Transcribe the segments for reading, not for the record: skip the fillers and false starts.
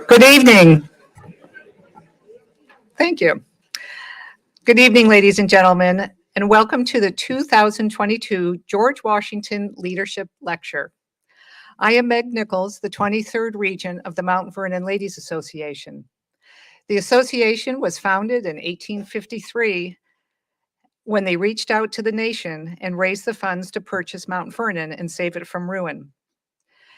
Good evening. Thank you. Good evening, ladies and gentlemen, and welcome to the 2022 George Washington Leadership Lecture. I am Meg Nichols, the 23rd Regent of the Mount Vernon Ladies Association. The association was founded in 1853 when they reached out to the nation and raised the funds to purchase Mount Vernon and save it from ruin.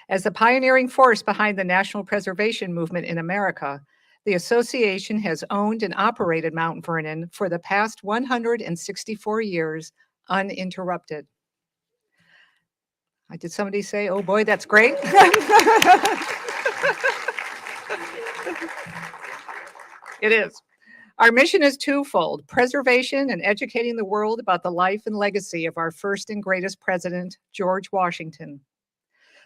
As the pioneering force behind the national preservation movement in America, the association has owned and operated Mount Vernon for the past 164 years uninterrupted. Did somebody say, oh boy, that's great? It is. Our mission is twofold: preservation and educating the world about the life and legacy of our first and greatest president, George Washington.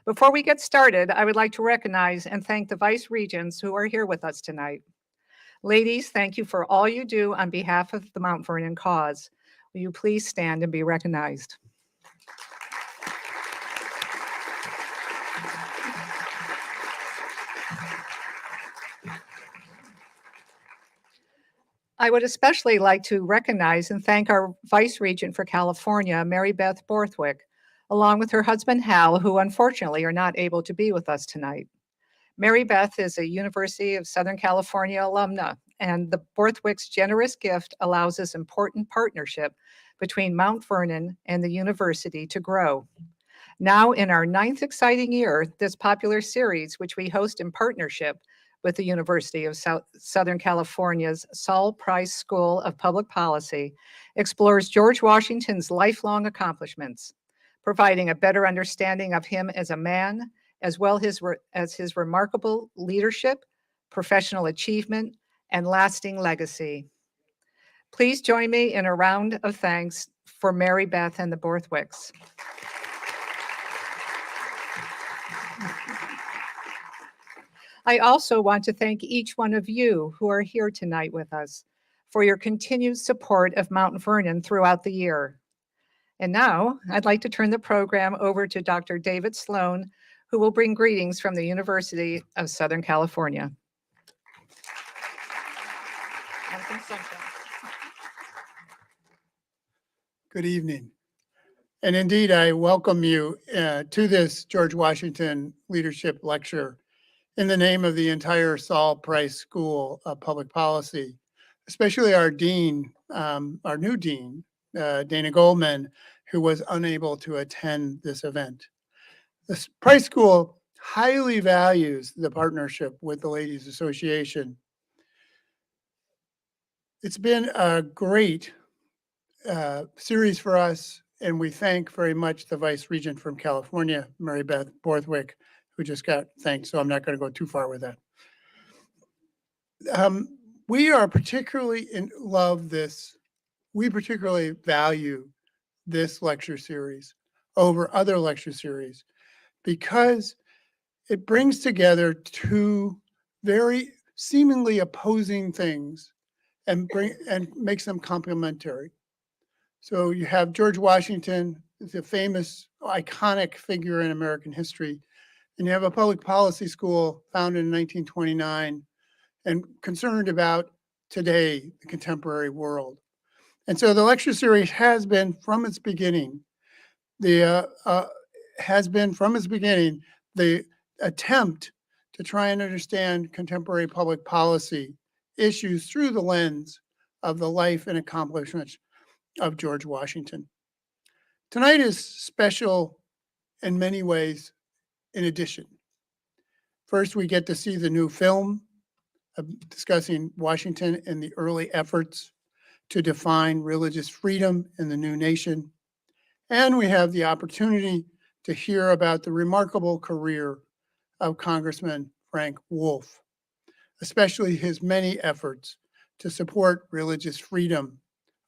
Before we get started, I would like to recognize and thank the Vice Regents who are here with us tonight. Ladies, thank you for all you do on behalf of the Mount Vernon cause. Will you please stand and be recognized? I would especially like to recognize and thank our Vice Regent for California, Mary Beth Borthwick, along with her husband, Hal, who unfortunately are not able to be with us tonight. Mary Beth is a University of Southern California alumna, and the Borthwick's generous gift allows this important partnership between Mount Vernon and the university to grow. Now in our 9th exciting year, this popular series, which we host in partnership with the University of Southern California's Saul Price School of Public Policy, explores George Washington's lifelong accomplishments, providing a better understanding of him as a man, as well as his remarkable leadership, professional achievement, and lasting legacy. Please join me in a round of thanks for Mary Beth and the Borthwicks. I also want to thank each one of you who are here tonight with us for your continued support of Mount Vernon throughout the year. And now I'd like to turn the program over to Dr. David Sloan, who will bring greetings from the University of Southern California. Good evening. And indeed, I welcome you to this George Washington Leadership Lecture in the name of the entire Saul Price School of Public Policy, especially our dean, our new dean, Dana Goldman, who was unable to attend this event. The Price School highly values the partnership with the Ladies Association. It's been a great series for us, and we thank very much the Vice Regent from California, Mary Beth Borthwick, who just got thanked, so I'm not going to go too far with that. We are particularly we particularly value this lecture series over other lecture series because it brings together two very seemingly opposing things and makes them complementary. So you have George Washington, the famous, iconic figure in American history, and you have a public policy school founded in 1929 and concerned about today, the contemporary world. And so the lecture series has been from its beginning, the attempt to try and understand contemporary public policy issues through the lens of the life and accomplishments of George Washington. Tonight is special in many ways. In addition, first, we get to see the new film discussing Washington and the early efforts to define religious freedom in the new nation. And we have the opportunity to hear about the remarkable career of Congressman Frank Wolf, especially his many efforts to support religious freedom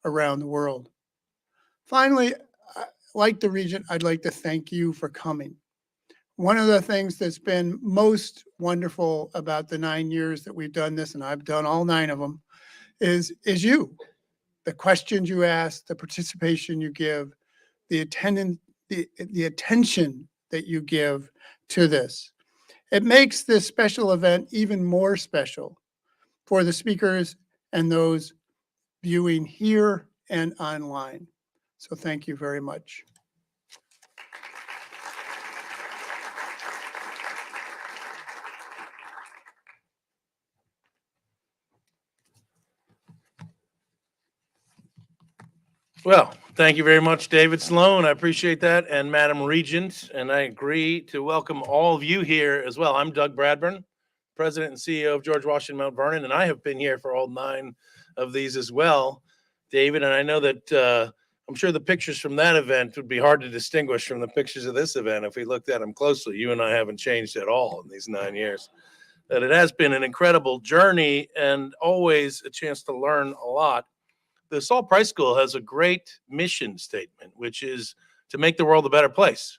around the world. Finally, like the Regent, I'd like to thank you for coming. One of the things that's been most wonderful about the 9 years that we've done this, and I've done all 9 of them, is you. The questions you ask, the participation you give, the attention that you give to this. It makes this special event even more special for the speakers and those viewing here and online. So thank you very much. Well, thank you very much, David Sloan. I appreciate that. And Madam Regent, and I agree to welcome all of you here as well. I'm Doug Bradburn, President and CEO of George Washington Mount Vernon, and I have been here for all 9 of these as well, David. And I know that I'm sure the pictures from that event would be hard to distinguish from the pictures of this event if we looked at them closely. You and I haven't changed at all in these 9 years. That it has been an incredible journey and always a chance to learn a lot. The Saul Price School has a great mission statement, which is to make the world a better place.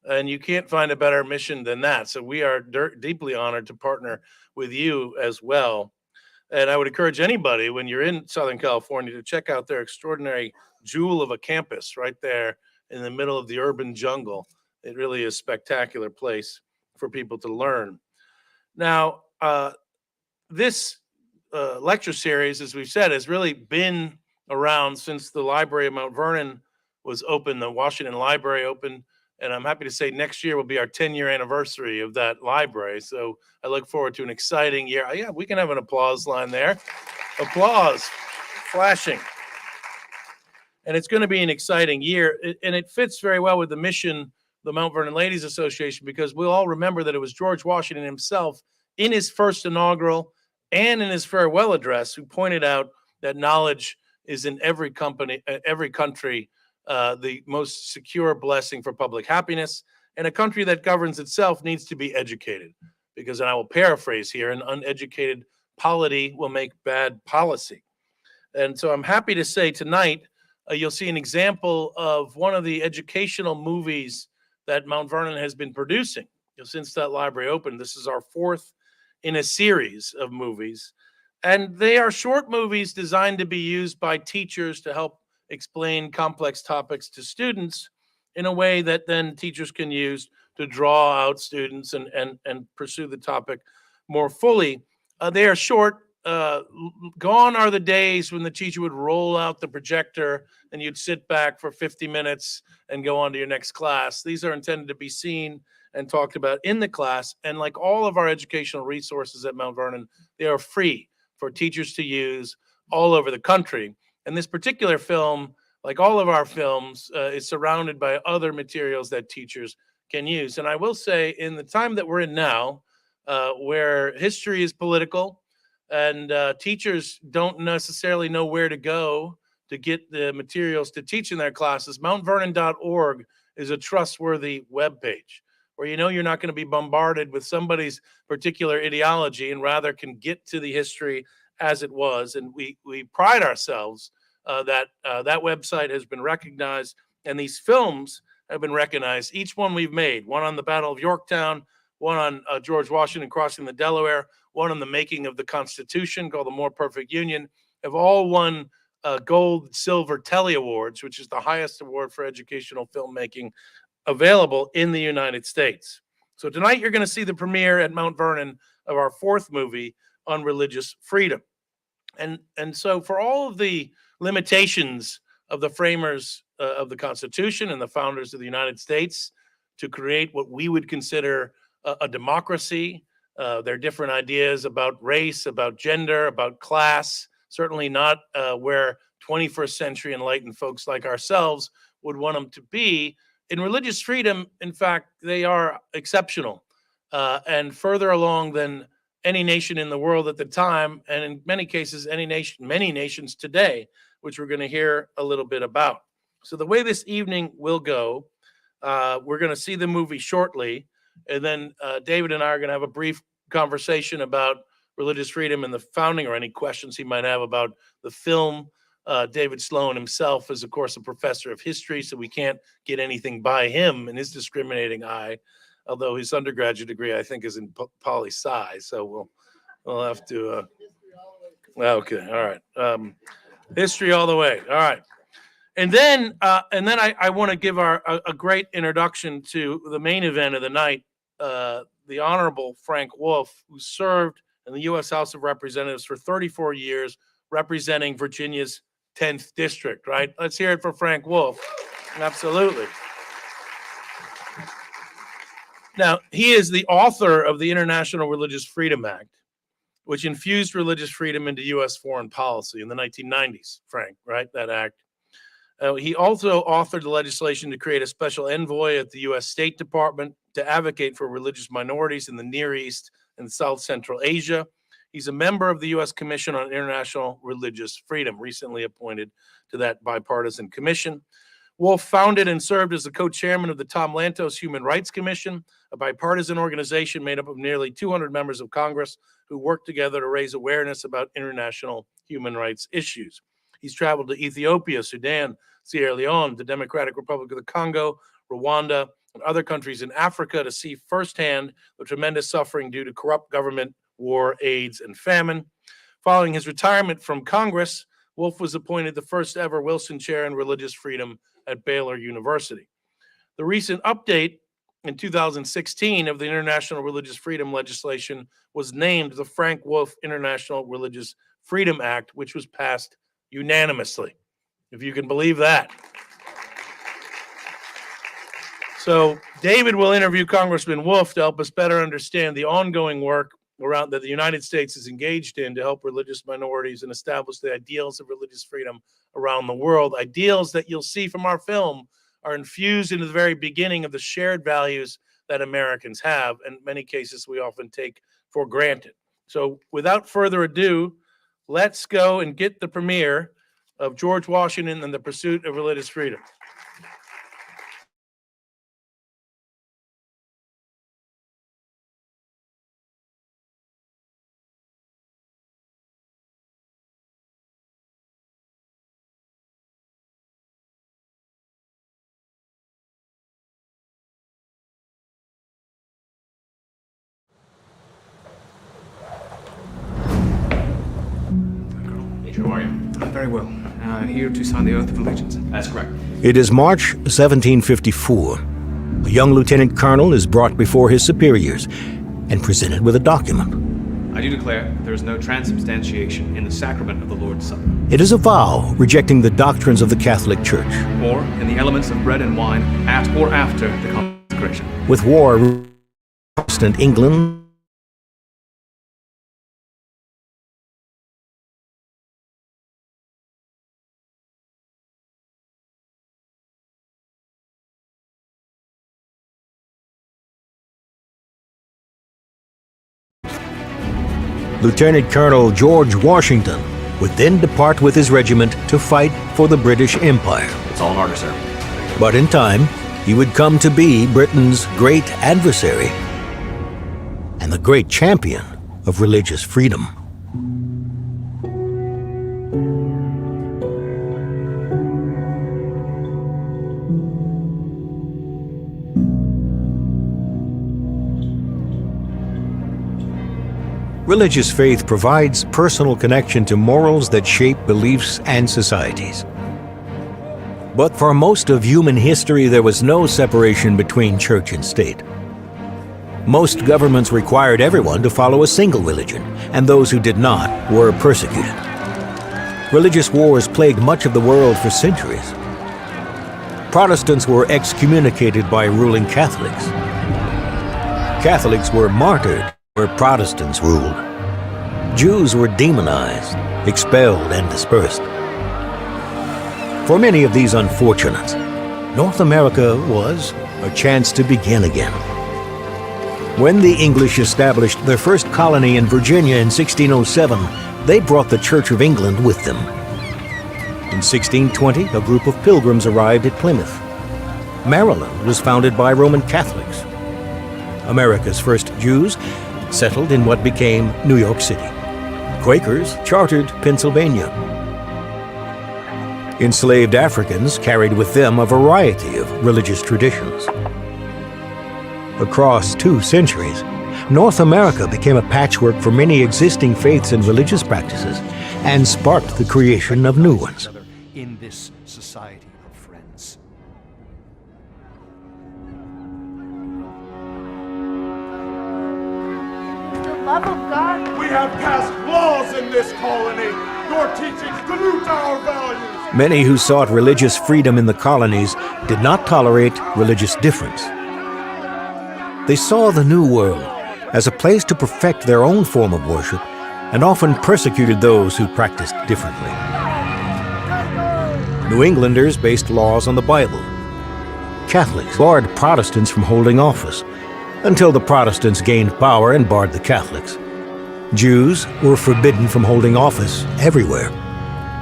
And you can't find a better mission than that. So we are deeply honored to partner with you as well. And I would encourage anybody, when you're in Southern California, to check out their extraordinary jewel of a campus right there in the middle of the urban jungle. It really is a spectacular place for people to learn. Now, this lecture series, as we've said, has really been around since the Library of Mount Vernon was open, the Washington Library opened. And I'm happy to say next year will be our 10-year anniversary of that library. So I look forward to an exciting year. Yeah, we can have an applause line there. Applause, flashing. And it's going to be an exciting year. And it fits very well with the mission of the Mount Vernon Ladies Association, because we'll all remember that it was George Washington himself in his first inaugural and in his farewell address who pointed out that knowledge is in every country, the most secure blessing for public happiness. And a country that governs itself needs to be educated, because, and I will paraphrase here, an uneducated polity will make bad policy. And so I'm happy to say tonight, you'll see an example of one of the educational movies that Mount Vernon has been producing since that library opened. This is our 4th in a series of movies. And they are short movies designed to be used by teachers to help explain complex topics to students in a way that then teachers can use to draw out students and pursue the topic more fully. They are short. Gone are the days when the teacher would roll out the projector and you'd sit back for 50 minutes and go on to your next class. These are intended to be seen and talked about in the class. And like all of our educational resources at Mount Vernon, they are free for teachers to use all over the country. And this particular film, like all of our films, is surrounded by other materials that teachers can use. And I will say, in the time that we're in now, where history is political and teachers don't necessarily know where to go to get the materials to teach in their classes, mountvernon.org is a trustworthy webpage where you know you're not going to be bombarded with somebody's particular ideology and rather can get to the history as it was. And we pride ourselves that that website has been recognized, and these films have been recognized. Each one we've made, one on the Battle of Yorktown, one on George Washington crossing the Delaware, one on the making of the Constitution called The More Perfect Union, have all won gold, silver Telly Awards, which is the highest award for educational filmmaking available in the United States. So tonight you're going to see the premiere at Mount Vernon of our 4th movie on religious freedom. And so for all of the limitations of the framers of the Constitution and the founders of the United States to create what we would consider a democracy, their different ideas about race, about gender, about class, certainly not where 21st century enlightened folks like ourselves would want them to be. In religious freedom, in fact, they are exceptional and further along than any nation in the world at the time, and in many cases, many nations today, which we're going to hear a little bit about. So the way this evening will go, we're going to see the movie shortly, and then David and I are going to have a brief conversation about religious freedom and the founding, or any questions he might have about the film. David Sloan himself is, of course, a professor of history, so we can't get anything by him in his discriminating eye, although his undergraduate degree, I think, is in poli-sci, so we'll have to, okay, all right. History all the way, all right. And then I want to give a great introduction to the main event of the night, the Honorable Frank Wolf, who served in the U.S. House of Representatives for 34 years, representing Virginia's 10th district, right? Let's hear it for Frank Wolf. Absolutely. Now, he is the author of the International Religious Freedom Act, which infused religious freedom into U.S. foreign policy in the 1990s, Frank, right? That act. He also authored the legislation to create a special envoy at the U.S. State Department to advocate for religious minorities in the Near East and South Central Asia. He's a member of the U.S. Commission on International Religious Freedom, recently appointed to that bipartisan commission. Wolf founded and served as the co-chairman of the Tom Lantos Human Rights Commission, a bipartisan organization made up of nearly 200 members of Congress who work together to raise awareness about international human rights issues. He's traveled to Ethiopia, Sudan, Sierra Leone, the Democratic Republic of the Congo, Rwanda, and other countries in Africa to see firsthand the tremendous suffering due to corrupt government, war, AIDS, and famine. Following his retirement from Congress, Wolf was appointed the first ever Wilson Chair in Religious Freedom at Baylor University. The recent update in 2016 of the International Religious Freedom legislation was named the Frank Wolf International Religious Freedom Act, which was passed unanimously, if you can believe that. So David will interview Congressman Wolf to help us better understand the ongoing work around that the United States is engaged in to help religious minorities and establish the ideals of religious freedom around the world. Ideals that you'll see from our film are infused into the very beginning of the shared values that Americans have, and in many cases we often take for granted. So without further ado, let's go and get the premiere of George Washington and the Pursuit of Religious Freedom. How are you? I'm very well. Here to sign the oath of allegiance. That's correct. It is March 1754. A young lieutenant colonel is brought before his superiors and presented with a document. I do declare there is no transubstantiation in the sacrament of the Lord's Supper, It is a vow rejecting the doctrines of the Catholic Church. or in the elements of bread and wine at or after the consecration. With war, Protestant England Lieutenant Colonel George Washington would then depart with his regiment to fight for the British Empire. It's all in order, sir. But in time, he would come to be Britain's great adversary and the great champion of religious freedom. Religious faith provides personal connection to morals that shape beliefs and societies. But for most of human history, there was no separation between church and state. Most governments required everyone to follow a single religion, and those who did not were persecuted. Religious wars plagued much of the world for centuries. Protestants were excommunicated by ruling Catholics. Catholics were martyred where Protestants ruled. Jews were demonized, expelled, and dispersed. For many of these unfortunates, North America was a chance to begin again. When the English established their first colony in Virginia in 1607, they brought the Church of England with them. In 1620, a group of pilgrims arrived at Plymouth. Maryland was founded by Roman Catholics. America's first Jews settled in what became New York City. Quakers chartered Pennsylvania. Enslaved Africans carried with them a variety of religious traditions. Across 2 centuries, North America became a patchwork for many existing faiths and religious practices and sparked the creation of new ones. In this society of friends. love of God. We have passed laws in this colony. Your teachings dilute our values. Many who sought religious freedom in the colonies did not tolerate religious difference. They saw the New World as a place to perfect their own form of worship and often persecuted those who practiced differently. New Englanders based laws on the Bible. Catholics barred Protestants from holding office until the Protestants gained power and barred the Catholics. Jews were forbidden from holding office everywhere.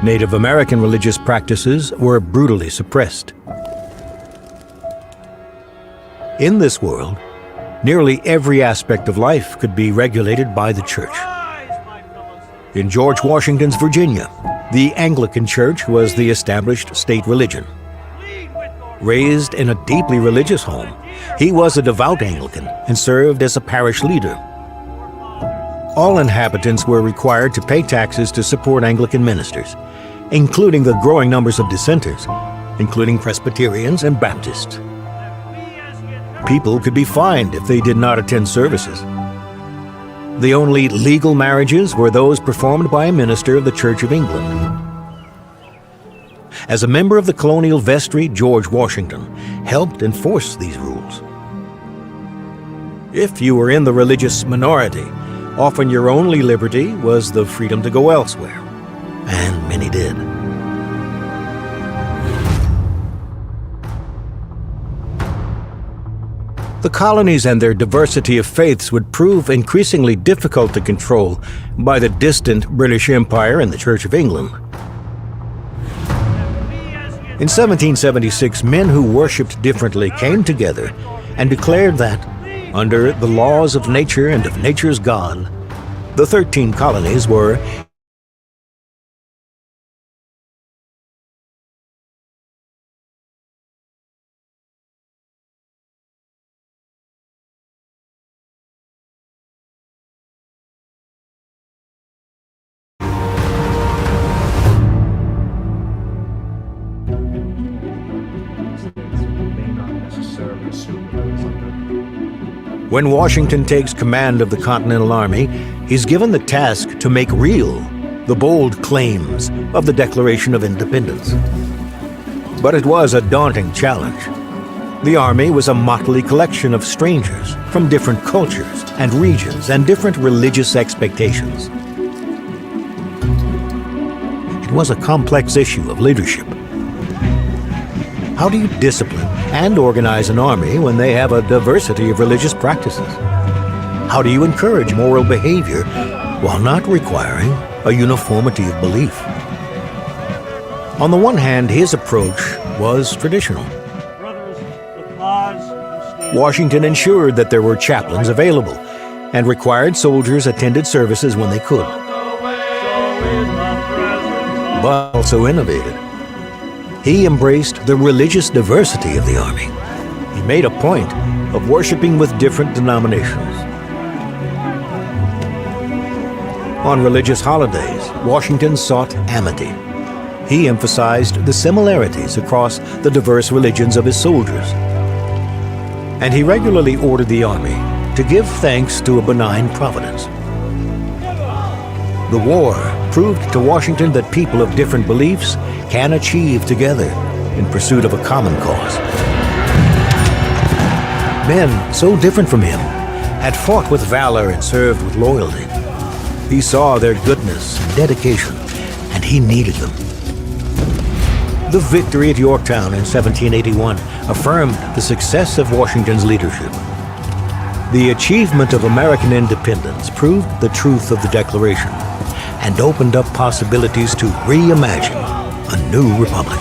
Native American religious practices were brutally suppressed. In this world, nearly every aspect of life could be regulated by the church. In George Washington's Virginia, the Anglican Church was the established state religion. Raised in a deeply religious home, he was a devout Anglican and served as a parish leader. All inhabitants were required to pay taxes to support Anglican ministers, including the growing numbers of dissenters, including Presbyterians and Baptists. People could be fined if they did not attend services. The only legal marriages were those performed by a minister of the Church of England. As a member of the colonial vestry, George Washington helped enforce these rules. If you were in the religious minority, often your only liberty was the freedom to go elsewhere, and many did. The colonies and their diversity of faiths would prove increasingly difficult to control by the distant British Empire and the Church of England. In 1776, men who worshipped differently came together and declared that, under the laws of nature and of nature's God, the 13 colonies were When Washington takes command of the Continental Army, he's given the task to make real the bold claims of the Declaration of Independence. But it was a daunting challenge. The Army was a motley collection of strangers from different cultures and regions and different religious expectations. It was a complex issue of leadership. How do you discipline and organize an army when they have a diversity of religious practices? How do you encourage moral behavior while not requiring a uniformity of belief? On the one hand, his approach was traditional. Washington ensured that there were chaplains available and required soldiers attended services when they could, but also innovated. He embraced the religious diversity of the Army. He made a point of worshiping with different denominations. On religious holidays, Washington sought amity. He emphasized the similarities across the diverse religions of his soldiers. And he regularly ordered the Army to give thanks to a benign providence. The war proved to Washington that people of different beliefs can achieve together in pursuit of a common cause. Men so different from him had fought with valor and served with loyalty. He saw their goodness and dedication, and he needed them. The victory at Yorktown in 1781 affirmed the success of Washington's leadership. The achievement of American independence proved the truth of the Declaration and opened up possibilities to reimagine a new republic.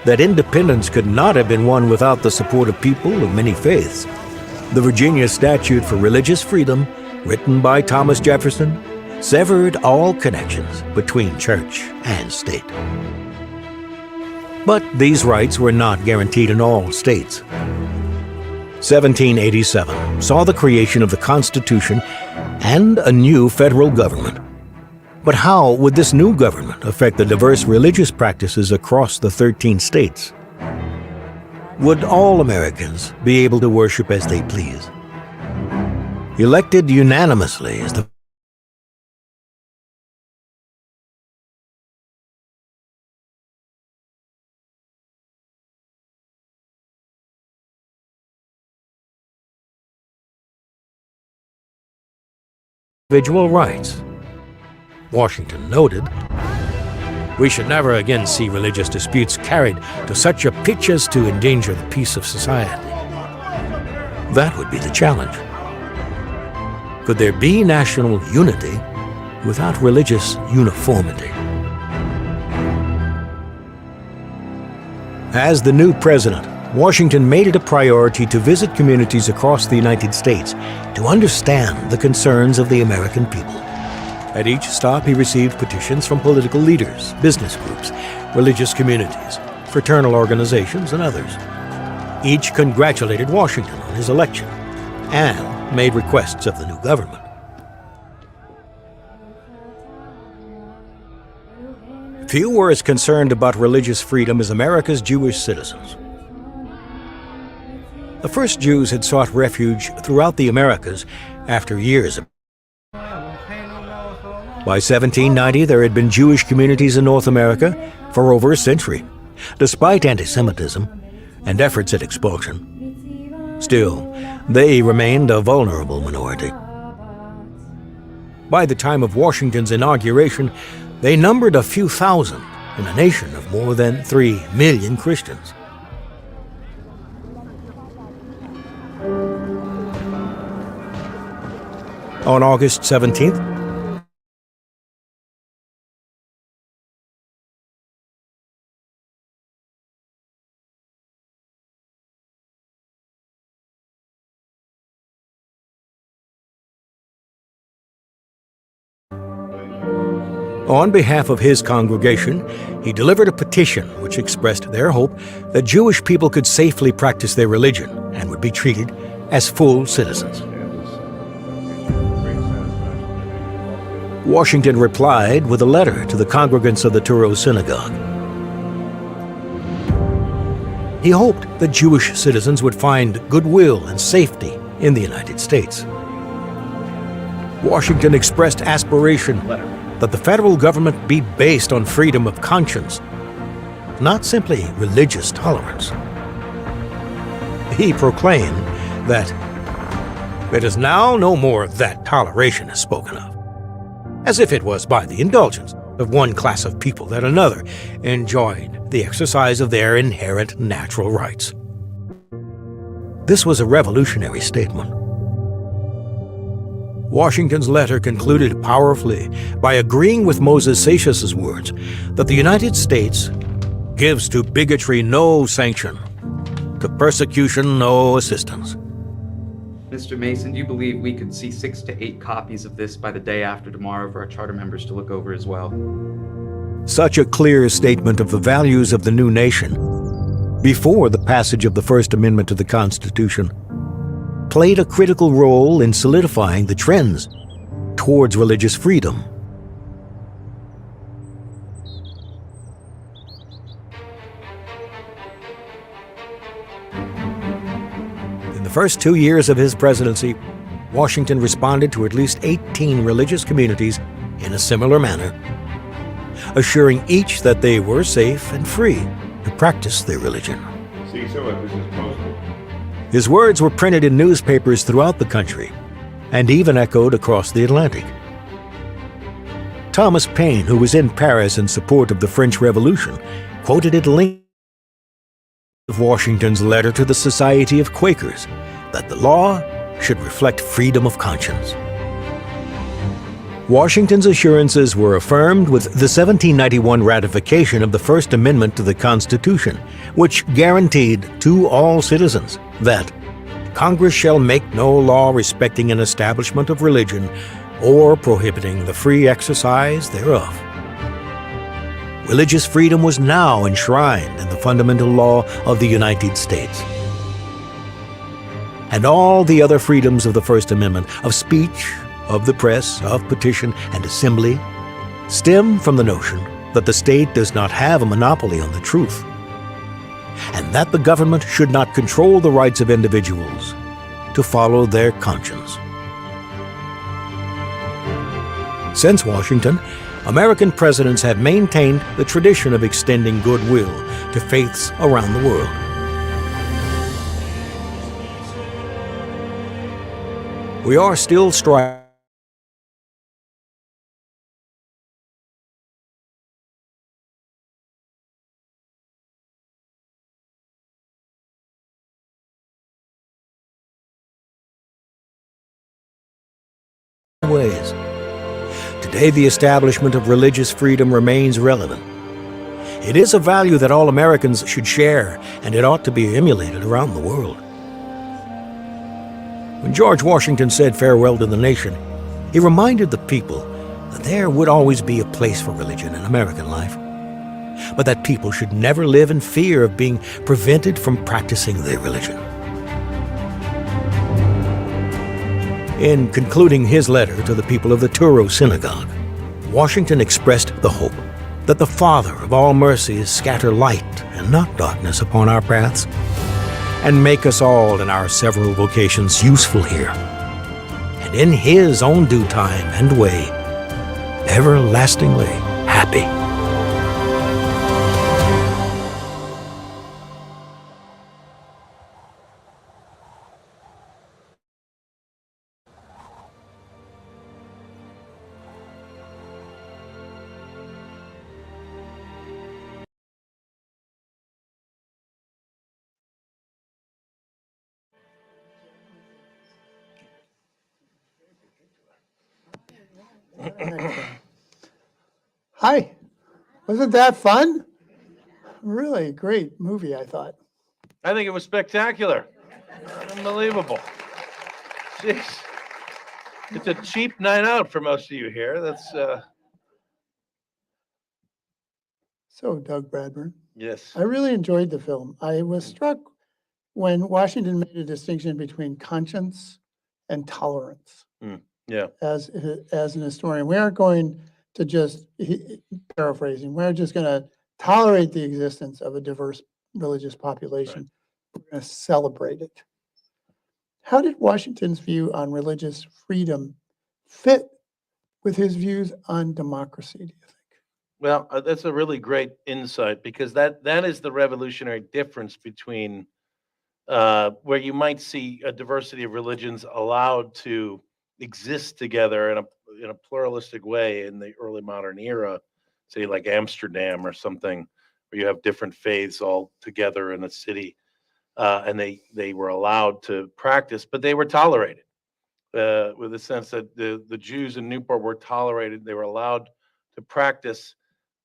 That independence could not have been won without the support of people of many faiths. The Virginia Statute for Religious Freedom, written by Thomas Jefferson, severed all connections between church and state. But these rights were not guaranteed in all states. 1787 saw the creation of the Constitution and a new federal government. But how would this new government affect the diverse religious practices across the 13 states? Would all Americans be able to worship as they please? Elected unanimously as the individual rights. Washington noted, "We should never again see religious disputes carried to such a pitch as to endanger the peace of society." That would be the challenge. Could there be national unity without religious uniformity? As the new president, Washington made it a priority to visit communities across the United States to understand the concerns of the American people. At each stop, he received petitions from political leaders, business groups, religious communities, fraternal organizations, and others. Each congratulated Washington on his election and made requests of the new government. Few were as concerned about religious freedom as America's Jewish citizens. The first Jews had sought refuge throughout the Americas after years of. By 1790, there had been Jewish communities in North America for over a century, despite anti-Semitism and efforts at expulsion. Still, they remained a vulnerable minority. By the time of Washington's inauguration, they numbered a few thousand in a nation of more than 3 million Christians. On August 17th, on behalf of his congregation, he delivered a petition which expressed their hope that Jewish people could safely practice their religion and would be treated as full citizens. Washington replied with a letter to the congregants of the Touro Synagogue. He hoped that Jewish citizens would find goodwill and safety in the United States. Washington expressed aspiration that the federal government be based on freedom of conscience, not simply religious tolerance. He proclaimed that it is now no more that toleration is spoken of, as if it was by the indulgence of one class of people that another enjoyed the exercise of their inherent natural rights. This was a revolutionary statement. Washington's letter concluded powerfully by agreeing with Moses Seixas's words that the United States gives to bigotry no sanction, to persecution no assistance. Mr. Mason, do you believe we could see 6 to 8 copies of this by the day after tomorrow for our charter members to look over as well? Such a clear statement of the values of the new nation, before the passage of the First Amendment to the Constitution, played a critical role in solidifying the trends towards religious freedom. In the first 2 years of his presidency, Washington responded to at least 18 religious communities in a similar manner, assuring each that they were safe and free to practice their religion. See, so this is posted. His words were printed in newspapers throughout the country and even echoed across the Atlantic. Thomas Paine, who was in Paris in support of the French Revolution, quoted at length of Washington's letter to the Society of Quakers that the law should reflect freedom of conscience. Washington's assurances were affirmed with the 1791 ratification of the First Amendment to the Constitution, which guaranteed to all citizens that Congress shall make no law respecting an establishment of religion or prohibiting the free exercise thereof. Religious freedom was now enshrined in the fundamental law of the United States. And all the other freedoms of the First Amendment, of speech, of the press, of petition, and assembly, stem from the notion that the state does not have a monopoly on the truth, and that the government should not control the rights of individuals to follow their conscience. Since Washington, American presidents have maintained the tradition of extending goodwill to faiths around the world. We are still striving ways. Today, the establishment of religious freedom remains relevant. It is a value that all Americans should share, and it ought to be emulated around the world. When George Washington said farewell to the nation, he reminded the people that there would always be a place for religion in American life, but that people should never live in fear of being prevented from practicing their religion. In concluding his letter to the people of the Truro Synagogue, Washington expressed the hope that the Father of all mercies scatter light and not darkness upon our paths, and make us all in our several vocations useful here, and in His own due time and way, everlastingly happy. Hi, wasn't that fun? Really great movie, I thought. I think it was spectacular. Unbelievable. Jeez. It's a cheap night out for most of you here. That's So, Doug Bradburn, yes. I really enjoyed the film. I was struck when Washington made a distinction between conscience and tolerance. Yeah. As an historian, we aren't going to just, paraphrasing, we're just going to tolerate the existence of a diverse religious population. We're going to celebrate it. How did Washington's view on religious freedom fit with his views on democracy, do you think? Well, that's a really great insight, because that is the revolutionary difference between where you might see a diversity of religions allowed to exist together in a pluralistic way in the early modern era, say like Amsterdam or something, where you have different faiths all together in a city, and they were allowed to practice, but they were tolerated, with the sense that the Jews in Newport were tolerated, they were allowed to practice.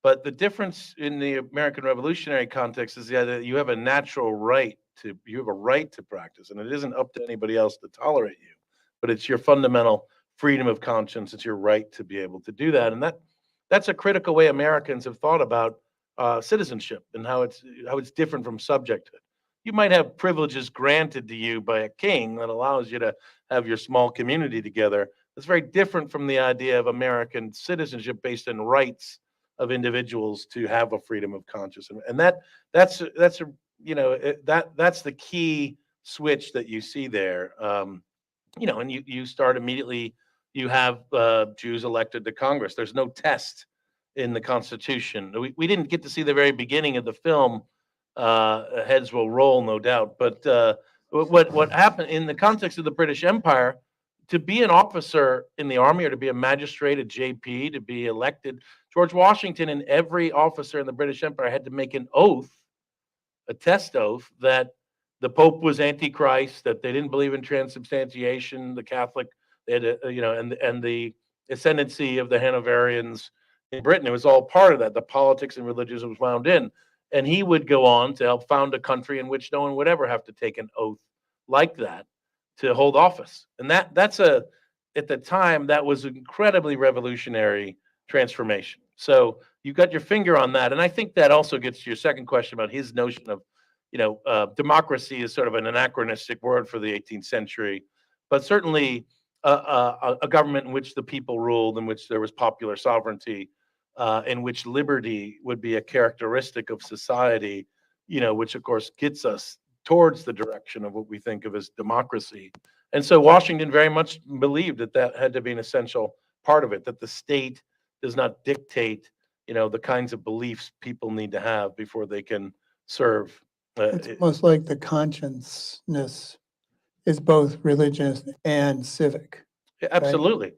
But the difference in the American Revolutionary context is that you have a natural right you have a right to practice, and it isn't up to anybody else to tolerate you, but it's your fundamental freedom of conscience. It's your right to be able to do that, and that's a critical way Americans have thought about citizenship and how it's different from subjecthood. You might have privileges granted to you by a king that allows you to have your small community together. That's very different from the idea of American citizenship based on rights of individuals to have a freedom of conscience, and that's the key switch that you see there. And you start immediately. You have Jews elected to Congress. There's no test in the Constitution. We didn't get to see the very beginning of the film. Heads will roll, no doubt. But what happened in the context of the British Empire, to be an officer in the army or to be a magistrate, a JP, to be elected, George Washington and every officer in the British Empire had to make an oath, a test oath, that the Pope was Antichrist, that they didn't believe in transubstantiation, the Catholic, they had, and the ascendancy of the Hanoverians in Britain. It was all part of that. The politics and religion was wound in. And he would go on to help found a country in which no one would ever have to take an oath like that to hold office. And that's a at the time, that was an incredibly revolutionary transformation. So you got your finger on that. And I think that also gets to your second question about his notion of, democracy is sort of an anachronistic word for the 18th century, but certainly a government in which the people ruled, in which there was popular sovereignty, in which liberty would be a characteristic of society, which of course gets us towards the direction of what we think of as democracy. And so Washington very much believed that that had to be an essential part of it, that the state does not dictate, the kinds of beliefs people need to have before they can serve. It's almost like the consciousness is both religious and civic. Absolutely.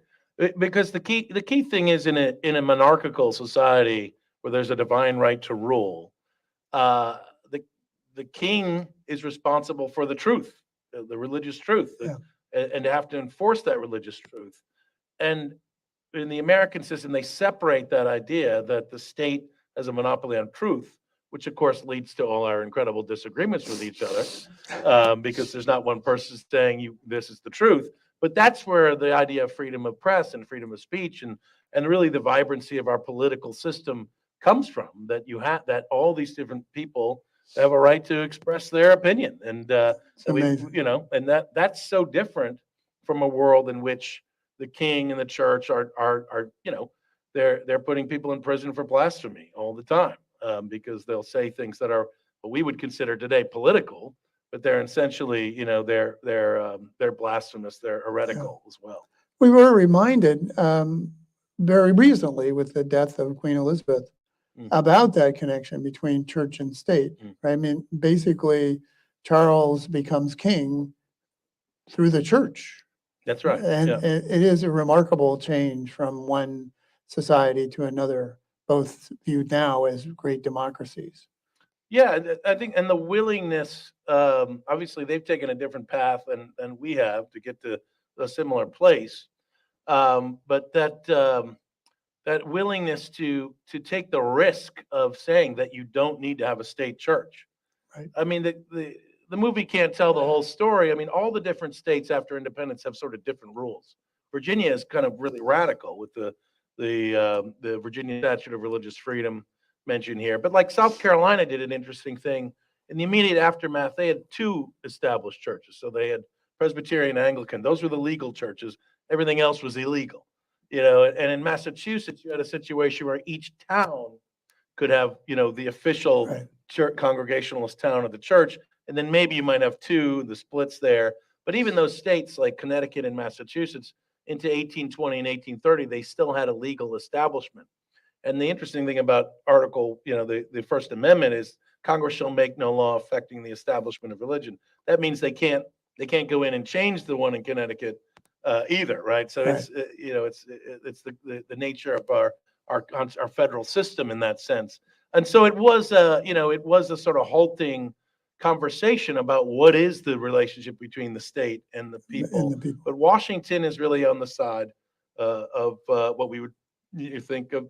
Because the key thing is in a monarchical society where there's a divine right to rule, the king is responsible for the truth, the religious truth, and to have to enforce that religious truth. And in the American system, they separate that idea that the state has a monopoly on truth, which of course leads to all our incredible disagreements with each other, because there's not one person saying this is the truth. But that's where the idea of freedom of press and freedom of speech and really the vibrancy of our political system comes from, that that all these different people have a right to express their opinion. And and that's so different from a world in which the king and the church are they're putting people in prison for blasphemy all the time, because they'll say things that are what we would consider today political, but they're essentially, they're blasphemous, they're heretical as well. We were reminded very recently with the death of Queen Elizabeth about that connection between church and state. Right? I mean, basically, Charles becomes king through the church. That's right. And it is a remarkable change from one society to another, both viewed now as great democracies. Yeah, I think, and the willingness, obviously they've taken a different path than we have to get to a similar place. But that willingness to take the risk of saying that you don't need to have a state church. Right. I mean, the movie can't tell the whole story. I mean, all the different states after independence have sort of different rules. Virginia is kind of really radical with the Virginia Statute of Religious Freedom mentioned here. But like South Carolina did an interesting thing. In the immediate aftermath, they had two established churches. So they had Presbyterian and Anglican. Those were the legal churches. Everything else was illegal. And in Massachusetts, you had a situation where each town could have, the official church, congregationalist town of the church, and then maybe you might have the splits there. But even those states like Connecticut and Massachusetts, into 1820 and 1830, they still had a legal establishment. And the interesting thing about Article, the First Amendment is Congress shall make no law affecting the establishment of religion. That means they can't go in and change the one in Connecticut either, right? So it's the nature of our federal system in that sense. And so it was a sort of halting conversation about what is the relationship between the state and the people. But Washington is really on the side of what we would think of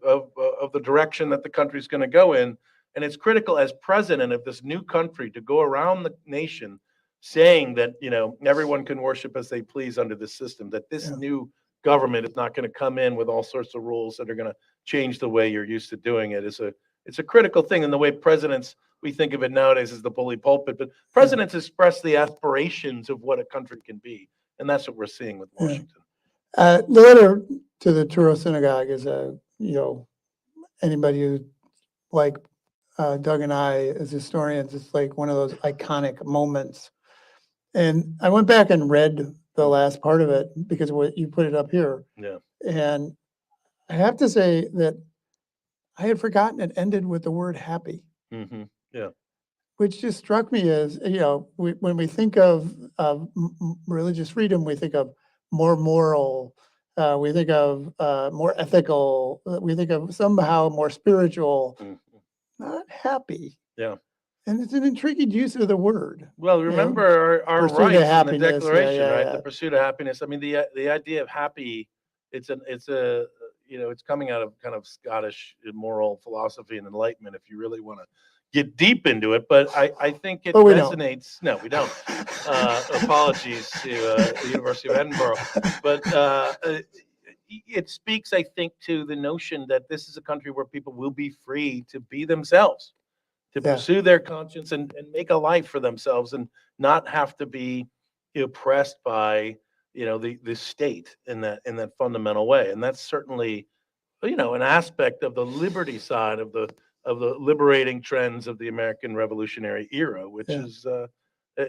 the direction that the country's going to go in. And it's critical as president of this new country to go around the nation saying that, everyone can worship as they please under this system, that this new government is not going to come in with all sorts of rules that are going to change the way you're used to doing it. It's a critical thing in the way presidents, we think of it nowadays as the bully pulpit, but presidents express the aspirations of what a country can be. And that's what we're seeing with Washington. The letter to the Truro Synagogue is anybody who, like Doug and I as historians, it's like one of those iconic moments. And I went back and read the last part of it because what you put it up here. Yeah. And I have to say that I had forgotten it ended with the word happy. Mm-hmm. Yeah. Which just struck me as, when we think of religious freedom, we think of more moral, we think of more ethical, we think of somehow more spiritual, not happy. Yeah. And it's an intriguing use of the word. Well, remember our Pursuit of rights in the happiness, Declaration, right? yeah. The pursuit of happiness. I mean, the idea of happy, it's a it's coming out of kind of Scottish moral philosophy and enlightenment if you really want to get deep into it. But I think it But we don't. resonates. No, we don't. Apologies to the University of Edinburgh. But it speaks, I think, to the notion that this is a country where people will be free to be themselves, to Yeah. pursue their conscience and make a life for themselves and not have to be oppressed by the state in that fundamental way. And that's certainly an aspect of the liberty side of the liberating trends of the American Revolutionary era, which Yeah. is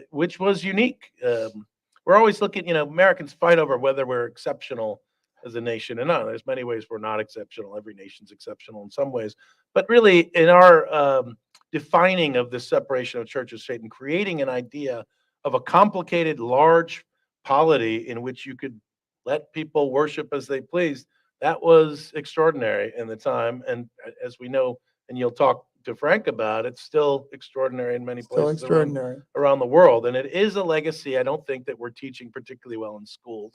which was unique. We're always looking, Americans fight over whether we're exceptional as a nation or not. There's many ways we're not exceptional. Every nation's exceptional in some ways, but really in our defining of this separation of church and state and creating an idea of a complicated, large polity in which you could let people worship as they pleased, that was extraordinary in the time. And as we know, and you'll talk to Frank about, it's still extraordinary in many Still places extraordinary. around the world. And it is a legacy I don't think that we're teaching particularly well in schools.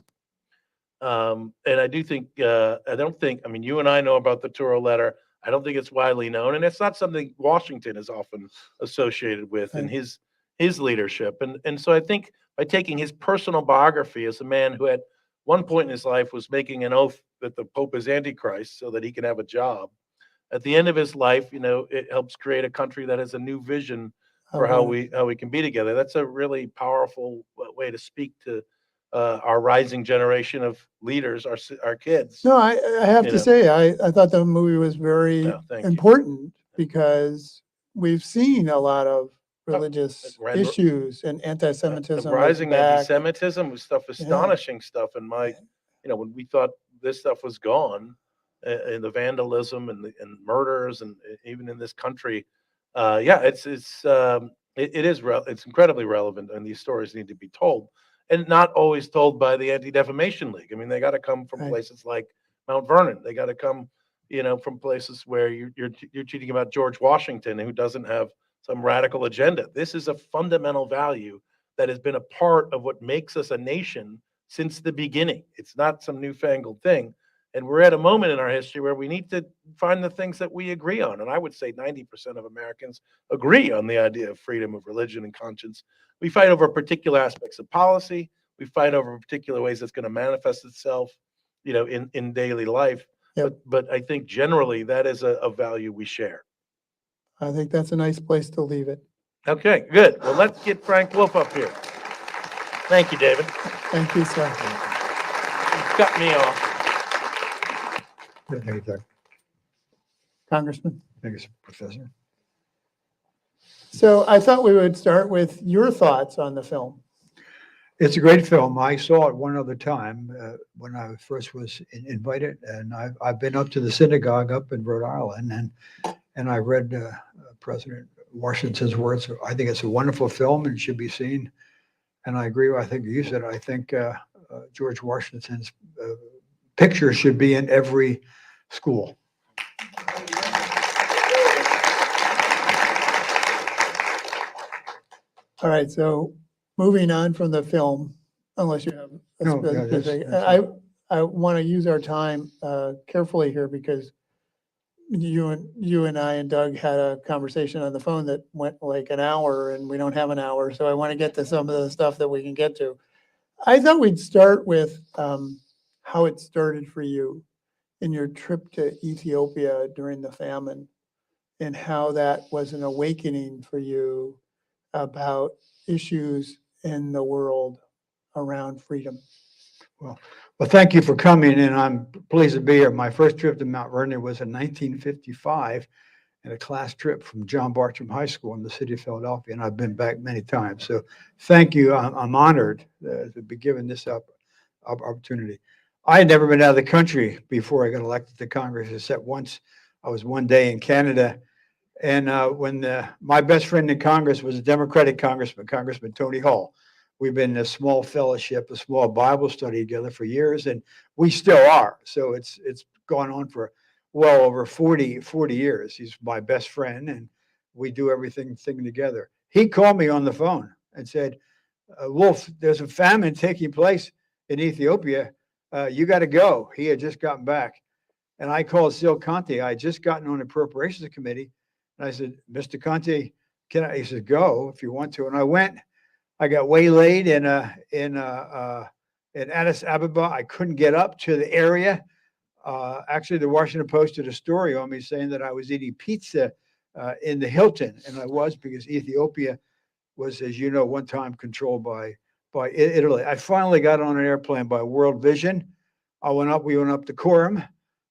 And I do think, you and I know about the Turo letter. I don't think it's widely known. And it's not something Washington is often associated with in Right. his leadership. And so I think by taking his personal biography as a man who at one point in his life was making an oath that the Pope is Antichrist so that he can have a job. At the end of his life, it helps create a country that has a new vision for how we can be together. That's a really powerful way to speak to our rising generation of leaders, our kids. No, I have You to know. say, I thought the movie was very Yeah, thank you. important because we've seen a lot of religious Right. issues and anti-Semitism. The rising is back. anti-Semitism was astonishing stuff. And when we thought this stuff was gone, and the vandalism and murders, and even in this country, it's incredibly relevant, and these stories need to be told, and not always told by the Anti-Defamation League. I mean, they got to come from Right. places like Mount Vernon. They got to come, from places where you're tweeting about George Washington, who doesn't have some radical agenda. This is a fundamental value that has been a part of what makes us a nation since the beginning. It's not some newfangled thing. And we're at a moment in our history where we need to find the things that we agree on. And I would say 90% of Americans agree on the idea of freedom of religion and conscience. We fight over particular aspects of policy. We fight over particular ways that's going to manifest itself, in daily life. Yep. But I think generally that is a value we share. I think that's a nice place to leave it. Okay, good. Well, let's get Frank Wolf up here. Thank you, David. Thank you, sir. You cut me off. Thank you, Doug. Congressman. Thank you, Professor. So I thought we would start with your thoughts on the film. It's a great film. I saw it one other time when I first was invited, and I've been up to the synagogue up in Rhode Island, and I read President Washington's words. I think it's a wonderful film and should be seen. And I agree. I think you said. I think George Washington's picture should be in every school. All right, so moving on from the film, unless you have a No, yeah, specific, that's I want to use our time carefully here because you and I and Doug had a conversation on the phone that went like an hour, and we don't have an hour, so I want to get to some of the stuff that we can get to. I thought we'd start with how it started for you in your trip to Ethiopia during the famine, and how that was an awakening for you about issues in the world around freedom. Well, thank you for coming, and I'm pleased to be here. My first trip to Mount Vernon was in 1955, and a class trip from John Bartram High School in the city of Philadelphia, and I've been back many times. So thank you. I'm honored to be given this opportunity. I had never been out of the country before I got elected to Congress, except once. I was one day in Canada, and when my best friend in Congress was a Democratic congressman, Congressman Tony Hall. We've been in a small fellowship, a small Bible study together for years, and we still are. So it's gone on for well over 40 years. He's my best friend, and we do everything together. He called me on the phone and said, Wolf, there's a famine taking place in Ethiopia. You got to go. He had just gotten back. And I called Sil Conte. I had just gotten on the appropriations committee. And I said, Mr. Conte, can I? He said, go if you want to. And I went. I got waylaid in Addis Ababa. I couldn't get up to the area. Actually, the Washington Post did a story on me saying that I was eating pizza in the Hilton, and I was, because Ethiopia was, as you know, one time controlled by Italy. I finally got on an airplane by World Vision. We went up to Coram.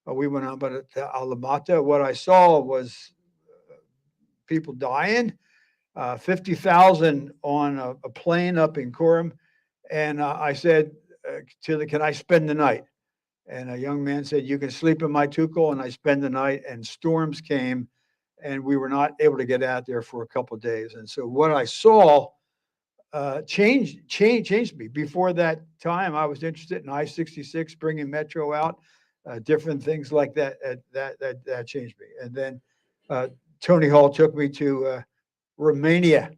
We went up to Alamata. What I saw was people dying, 50,000 on a plane up in Coram. And I said, can I spend the night? And a young man said, you can sleep in my tukul. And I spent the night, and storms came, and we were not able to get out there for a couple of days. And so what I saw changed me. Before that time, I was interested in I-66, bringing Metro out, different things like that. That changed me. And then Tony Hall took me to Romania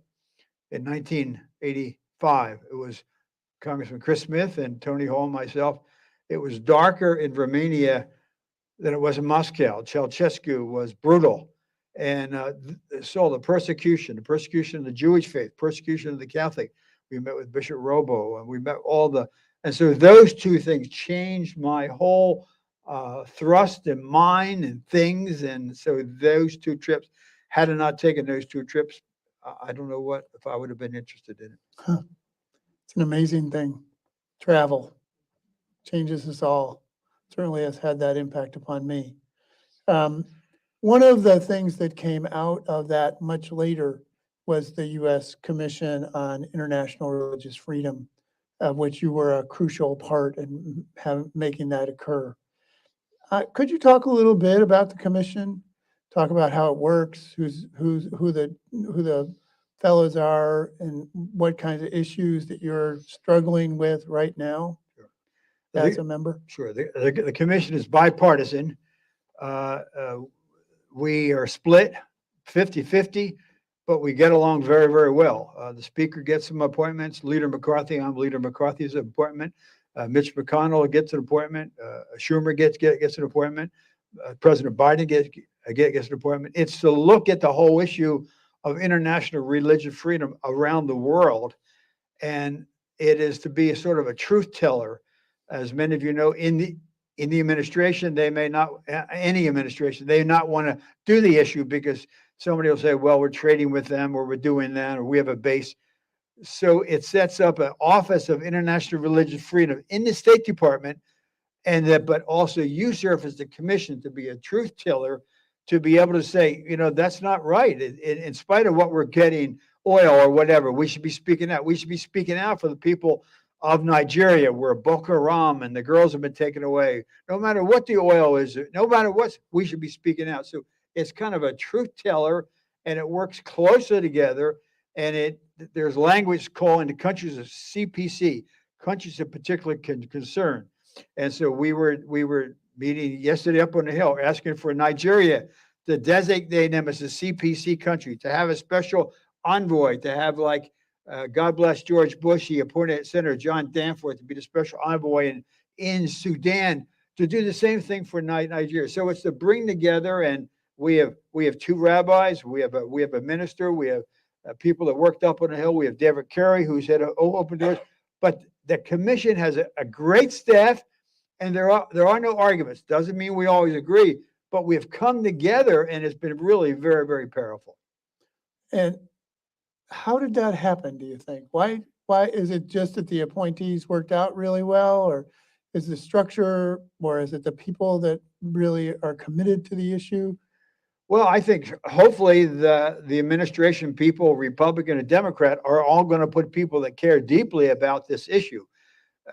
in 1985. It was Congressman Chris Smith and Tony Hall and myself. It was darker in Romania than it was in Moscow. Ceausescu was brutal, and saw the persecution of the Jewish faith, persecution of the Catholic. We met with Bishop Robo, and we met and so those two things changed my whole thrust and mind and things. And so those two trips, had I not taken those two trips, I don't know if I would have been interested in it. Huh. It's an amazing thing. Travel changes us all. Certainly has had that impact upon me. One of the things that came out of that much later was the U.S. Commission on International Religious Freedom, of which you were a crucial part in making that occur. Could you talk a little bit about the commission? Talk about how it works, who the fellows are, and what kinds of issues that you're struggling with right now as a member? Sure. The commission is bipartisan. We are split 50-50, but we get along very, very well. The speaker gets some appointments. Leader McCarthy, I'm Leader McCarthy's appointment. Mitch McConnell gets an appointment. Schumer gets an appointment. President Biden gets an appointment. It's to look at the whole issue of international religious freedom around the world. And it is to be a sort of a truth teller. As many of you know, in the administration, they may not want to do the issue because somebody will say, well, we're trading with them, or we're doing that, or we have a base. So it sets up an Office of International Religious Freedom in the State Department, but also you serve as the commission to be a truth teller, to be able to say, that's not right. In spite of what we're getting, oil or whatever, we should be speaking out. We should be speaking out for the people of Nigeria, where Boko Haram and the girls have been taken away. No matter what the oil is, no matter what, we should be speaking out. So it's kind of a truth teller, and it works closely together. And there's language calling the countries of CPC, countries of particular concern. And so we were meeting yesterday up on the Hill, asking for Nigeria to designate them as a CPC country, to have a special envoy, to have God bless George Bush. He appointed Senator John Danforth to be the special envoy in Sudan, to do the same thing for Nigeria. So it's to bring together, and we have two rabbis, we have a minister, we have people that worked up on the Hill. We have David Carey, who's had Open Doors. But the commission has a great staff, and there are no arguments. Doesn't mean we always agree, but we have come together, and it's been really very, very powerful. And how did that happen, do you think? Why is it just that the appointees worked out really well, or is the structure, or is it the people that really are committed to the issue? Well, I think hopefully the administration people, Republican and Democrat, are all going to put people that care deeply about this issue.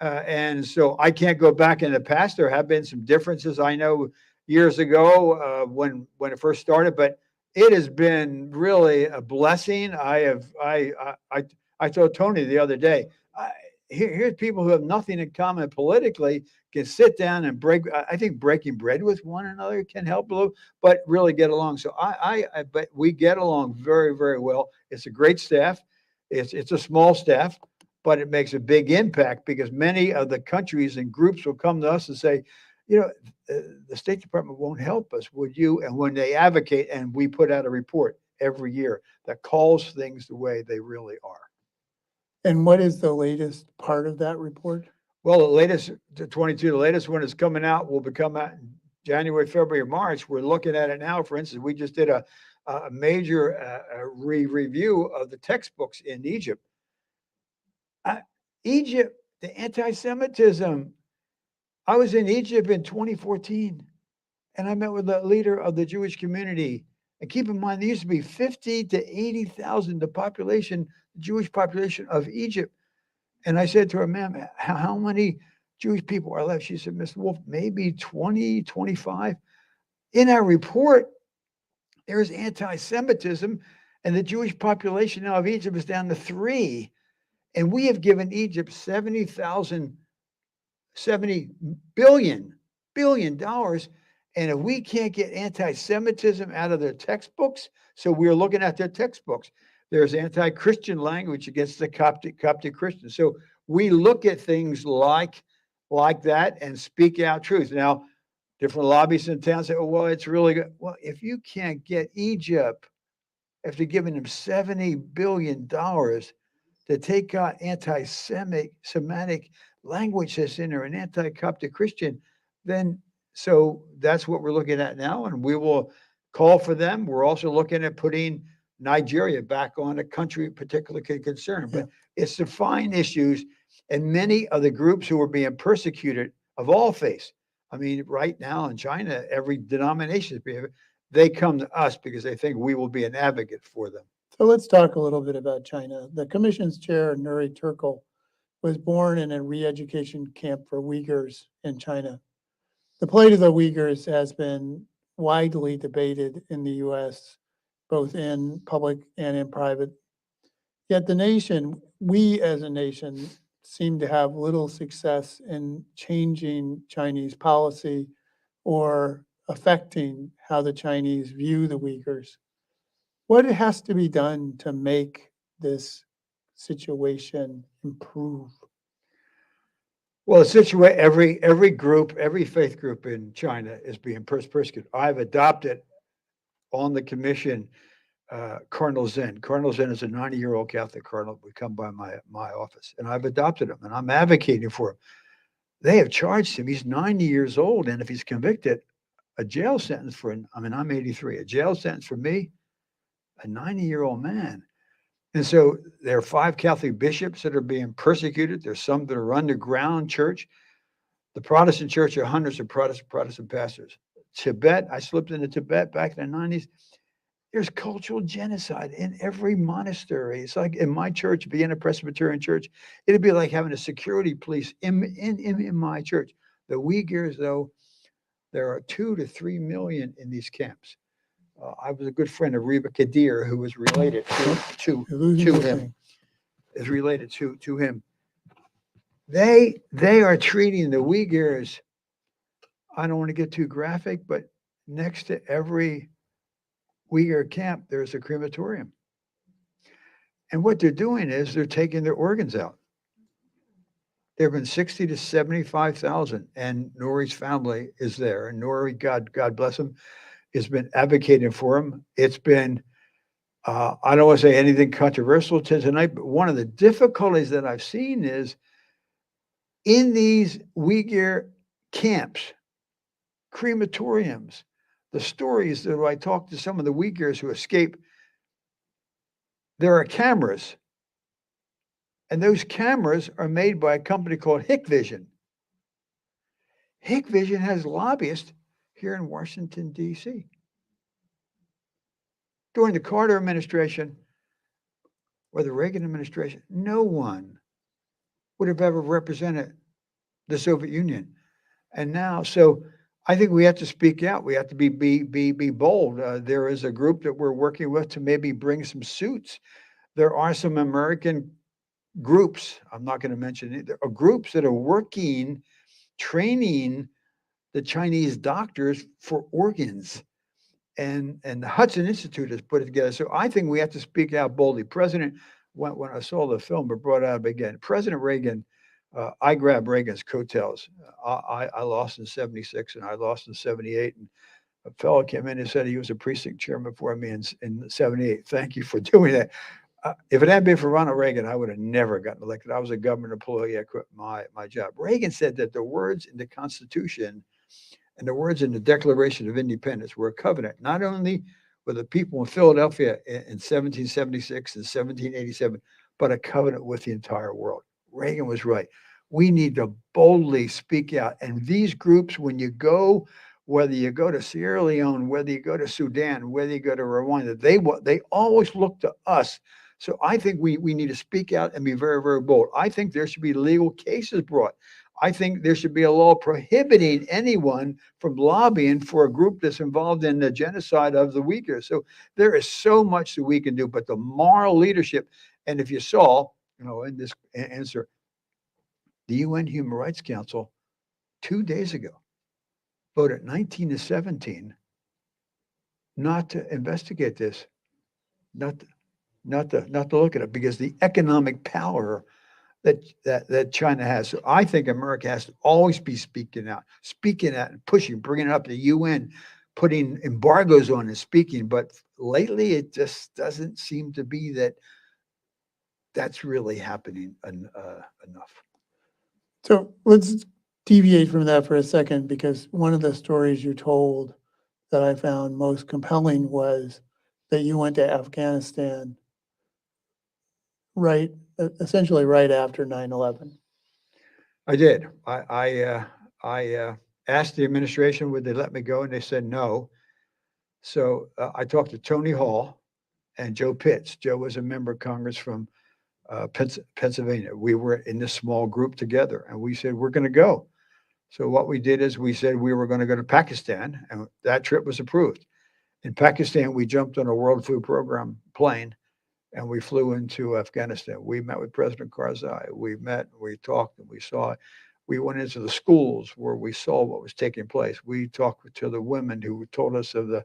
And so I can't go back in the past. There have been some differences, I know, years ago when it first started, but it has been really a blessing. I told Tony the other day, here's people who have nothing in common politically can sit down and I think breaking bread with one another can help a little, but really get along. So but we get along very, very well. It's a great staff. It's a small staff, but it makes a big impact because many of the countries and groups will come to us and say, you know, the State Department won't help us, would you? And when they advocate, and we put out a report every year that calls things the way they really are. And what is the latest part of that report? Well, the latest, the 22, the latest one is coming out, will become out in January, February, or March. We're looking at it now. For instance, we just did a major review of the textbooks in Egypt. Egypt, the anti-Semitism. I was in Egypt in 2014, and I met with the leader of the Jewish community. And keep in mind, there used to be 50 to 80,000, the population, the Jewish population of Egypt. And I said to her, ma'am, how many Jewish people are left? She said, Mr. Wolf, maybe 20, 25. In our report, there is anti-Semitism, and the Jewish population now of Egypt is down to 3. And we have given Egypt $70 billion. And if we can't get anti-Semitism out of their textbooks, so we're looking at their textbooks, there's anti-Christian language against the Coptic Christians. So we look at things like that and speak out truth. Now, different lobbyists in town say, oh, well, it's really good. Well, if you can't get Egypt, after giving them $70 billion to take out anti-Semitic language that's in there, an anti-Coptic Christian, then so that's what we're looking at now, and we will call for them. We're also looking at putting Nigeria back on a country of particular concern, but it's defined issues, and many of the groups who are being persecuted of all faiths. I mean, right now in China, every denomination is being, they come to us because they think we will be an advocate for them. So let's talk a little bit about China. The commission's chair, Nuri Turkel, was born in a re-education camp for Uyghurs in China. The plight of the Uyghurs has been widely debated in the U.S., both in public and in private. Yet the nation, we as a nation, seem to have little success in changing Chinese policy or affecting how the Chinese view the Uyghurs. What has to be done to make this situation improve? Well, every group, every faith group in China is being persecuted. I've adopted on the commission Cardinal Zen. Cardinal Zen is a 90-year-old Catholic cardinal would come by my office, and I've adopted him, and I'm advocating for him. They have charged him. He's 90 years old, and if he's convicted, a jail sentence for, I'm 83, a jail sentence for me, a 90-year-old man. And so there are 5 Catholic bishops that are being persecuted. There's some that are underground church. The Protestant church are hundreds of Protestant pastors. Tibet, I slipped into Tibet back in the 90s. There's cultural genocide in every monastery. It's like in my church, being a Presbyterian church, it'd be like having a security police in my church. The Uyghurs, though, there are 2 to 3 million in these camps. I was a good friend of Reba Kadir, who was related to him. Is related to him. They are treating the Uyghurs. I don't want to get too graphic, but next to every Uyghur camp, there's a crematorium. And what they're doing is they're taking their organs out. There have been 60 to 75,000, and Nuri's family is there. And Nuri, God bless him, has been advocating for him. It's been, I don't want to say anything controversial tonight, but one of the difficulties that I've seen is in these Uyghur camps, crematoriums, the stories that I talked to some of the Uyghurs who escape, there are cameras, and those cameras are made by a company called Hikvision. Hikvision has lobbyists here in Washington, D.C. During the Carter administration or the Reagan administration, no one would have ever represented the Soviet Union. And now, so I think we have to speak out. We have to be bold. There is a group that we're working with to maybe bring some suits. There are some American groups, I'm not going to mention it, there are groups that are working, training the Chinese doctors for organs. And the Hudson Institute has put it together. So I think we have to speak out boldly. When I saw the film, it brought out again, President Reagan I grabbed Reagan's coattails. I lost in 76 and I lost in 78. And a fellow came in and said he was a precinct chairman for me in 78. Thank you for doing that. If it hadn't been for Ronald Reagan, I would have never gotten elected. I was a government employee. I quit my job. Reagan said that the words in the Constitution and the words in the Declaration of Independence were a covenant, not only with the people in Philadelphia in 1776 and 1787, but a covenant with the entire world. Reagan was right. We need to boldly speak out. And these groups, when you go, whether you go to Sierra Leone, whether you go to Sudan, whether you go to Rwanda, they always look to us. So I think we need to speak out and be very, very bold. I think there should be legal cases brought. I think there should be a law prohibiting anyone from lobbying for a group that's involved in the genocide of the Uyghurs. So there is so much that we can do, but the moral leadership, and if you saw, in this answer, the UN Human Rights Council 2 days ago voted 19 to 17 not to investigate this, not to look at it, because the economic power that China has. So I think America has to always be speaking out and pushing, bringing it up to the UN, putting embargoes on and speaking. But lately, it just doesn't seem to be that's really happening enough. So let's deviate from that for a second, because one of the stories you told that I found most compelling was that you went to Afghanistan essentially right after 9/11. I did. I asked the administration would they let me go, and they said no. So I talked to Tony Hall and Joe Pitts. Joe was a member of Congress from Pennsylvania. We were in this small group together, and we said we're going to go. So what we did is we said we were going to go to Pakistan, and that trip was approved. In Pakistan, we jumped on a World Food Program plane, and we flew into Afghanistan. We met with President Karzai. We talked, and we saw it. We went into the schools where we saw what was taking place. We talked to the women who told us of the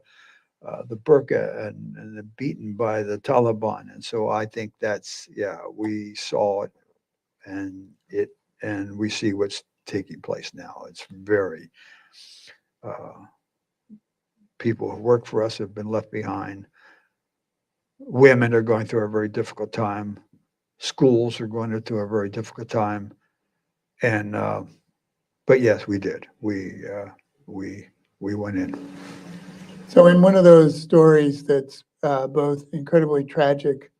burqa and the beaten by the Taliban. And so I think we saw it, and we see what's taking place now. It's very, people who work for us have been left behind. Women are going through a very difficult time. Schools are going through a very difficult time. And, but yes, we did. We went in. So in one of those stories that's both incredibly tragic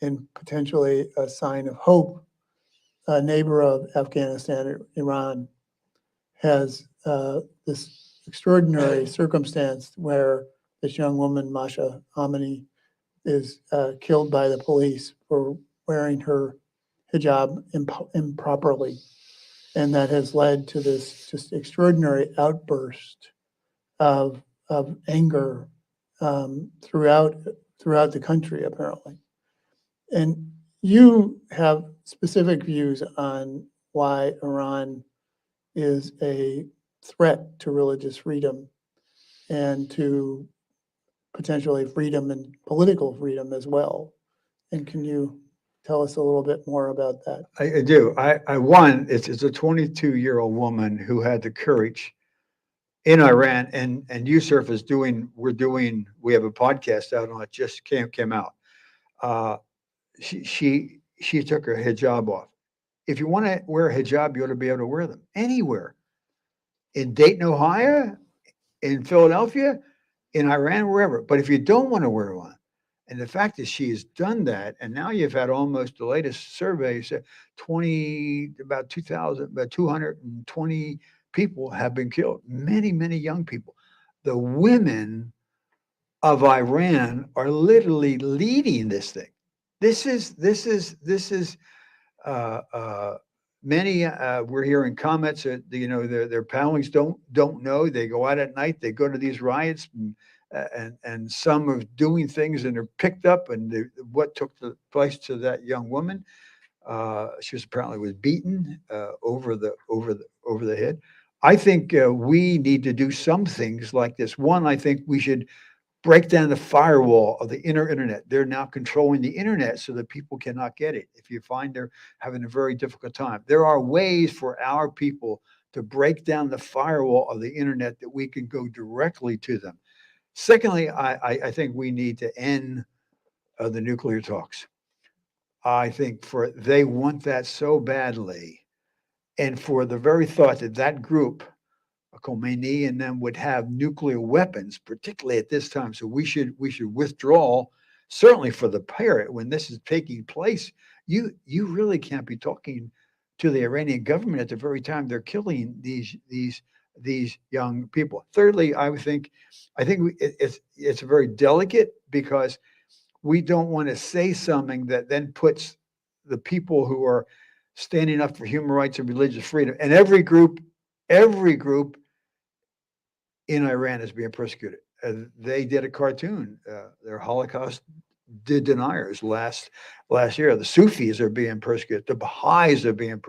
and potentially a sign of hope, a neighbor of Afghanistan, Iran, has this extraordinary circumstance where this young woman, Masha Amini, is killed by the police for wearing her hijab improperly. And that has led to this just extraordinary outburst of anger throughout the country, apparently. And you have specific views on why Iran is a threat to religious freedom and to potentially freedom and political freedom as well. And can you tell us a little bit more about that? I do. It's a 22-year-old woman who had the courage in Iran, and USURF is we have a podcast out on it, just came out. She took her hijab off. If you want to wear a hijab, you ought to be able to wear them anywhere. In Dayton, Ohio, in Philadelphia, in Iran, wherever. But if you don't want to wear one, and the fact is she has done that, and now you've had almost, the latest survey said about 220 people have been killed. Many, many young people. The women of Iran are literally leading this thing. This is many. We're hearing comments that their panelists don't know. They go out at night. They go to these riots, and some are doing things, and they're picked up. And what took place to that young woman? She was beaten over the head. I think we need to do some things like this. One, I think we should break down the firewall of the internet. They're now controlling the internet so that people cannot get it. If you find they're having a very difficult time, there are ways for our people to break down the firewall of the internet that we can go directly to them. Secondly, I think we need to end the nuclear talks. I think they want that so badly. And for the very thought that that group, Khomeini and them, would have nuclear weapons, particularly at this time. So we should withdraw, certainly for the period when this is taking place. You really can't be talking to the Iranian government at the very time they're killing these young people. Thirdly, I think it's very delicate because we don't want to say something that then puts the people who are standing up for human rights and religious freedom, and every group in Iran is being persecuted. They did a cartoon. They're Holocaust deniers last year. The Sufis are being persecuted. The Baha'is are being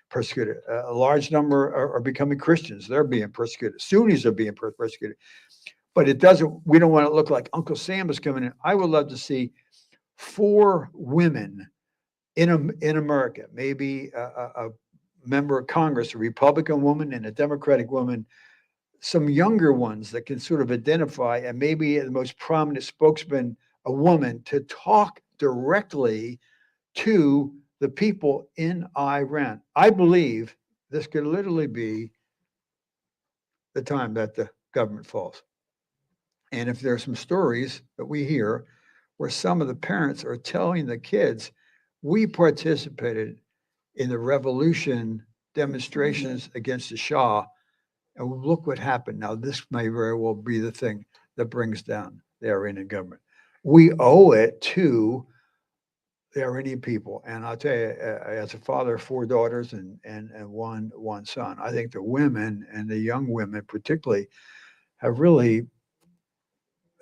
persecuted. A large number are becoming Christians. They're being persecuted. Sunnis are being persecuted. But we don't want to look like Uncle Sam is coming in. I would love to see 4 women in America, maybe a member of Congress, a Republican woman and a Democratic woman, some younger ones that can sort of identify, and maybe the most prominent spokesman, a woman, to talk directly to the people in Iran. I believe this could literally be the time that the government falls. And if there are some stories that we hear where some of the parents are telling the kids, we participated in the revolution demonstrations against the Shah, and look what happened. Now, this may very well be the thing that brings down the Iranian government. We owe it to the Iranian people. And I'll tell you, as a father of 4 daughters and one son, I think the women and the young women particularly have really,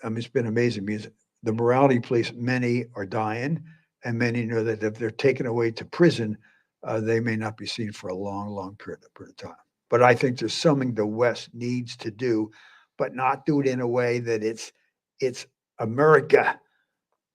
it's been amazing because the morality police, many are dying, and many know that if they're taken away to prison, they may not be seen for a long period of time. But I think there's something the West needs to do, but not do it in a way that it's America,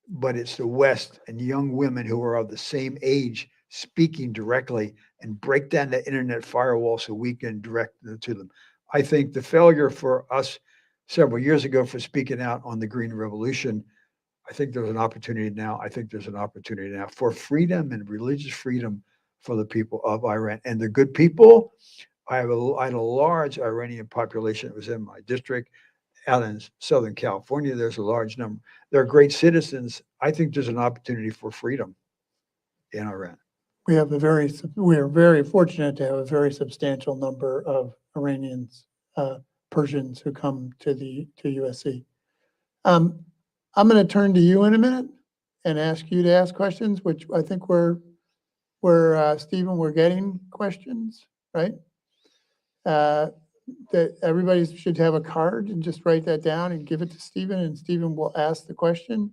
but it's the West and young women who are of the same age speaking directly and break down the internet firewall so we can direct them to them. I think the failure for us several years ago for speaking out on the Green Revolution, I think there's an opportunity now. I think there's an opportunity now for freedom and religious freedom for the people of Iran. And the good people, I had a large Iranian population that was in my district. Out in Southern California, there's a large number. They're great citizens. I think there's an opportunity for freedom in Iran. We are very fortunate to have a very substantial number of Iranians, Persians who come to USC. I'm going to turn to you in a minute and ask you to ask questions, which I think Stephen, we're getting questions, right? That everybody should have a card and just write that down and give it to Stephen, and Stephen will ask the question.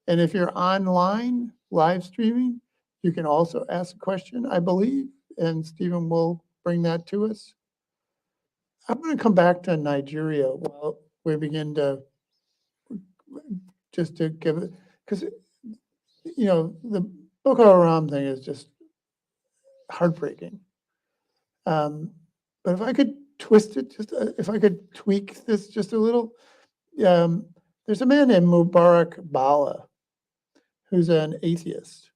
And if you're online live streaming, you can also ask a question, I believe, and Stephen will bring that to us. I'm going to come back to Nigeria while we begin to just to give it, because the Boko Haram thing is just heartbreaking. But if I could twist it, if I could tweak this just a little, there's a man named Mubarak Bala who's an atheist.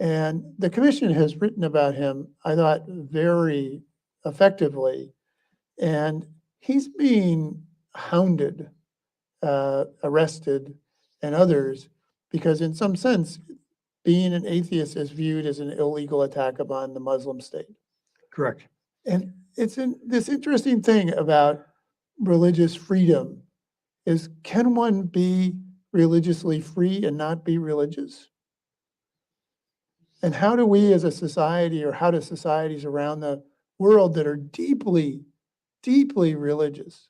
And the commission has written about him, I thought, very effectively. And he's being hounded, arrested, and others, because in some sense, being an atheist is viewed as an illegal attack upon the Muslim state. Correct. And it's this interesting thing about religious freedom is, can one be religiously free and not be religious? And how do we as a society, or how do societies around the world that are deeply, deeply religious,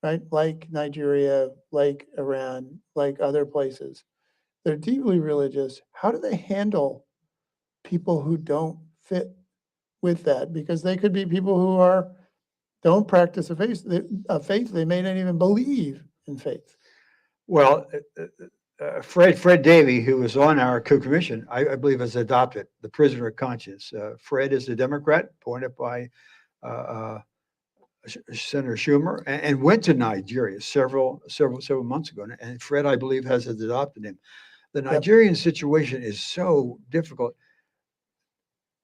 right? Like Nigeria, like Iran, like other places, they're deeply religious. How do they handle people who don't fit with that? Because they could be people who don't practice a faith. They may not even believe in faith. Well, Fred Davey, who was on our co-commission, I believe has adopted the prisoner of conscience. Fred is a Democrat appointed by Senator Schumer and went to Nigeria several months ago. And Fred, I believe, has adopted him. The Nigerian situation is so difficult.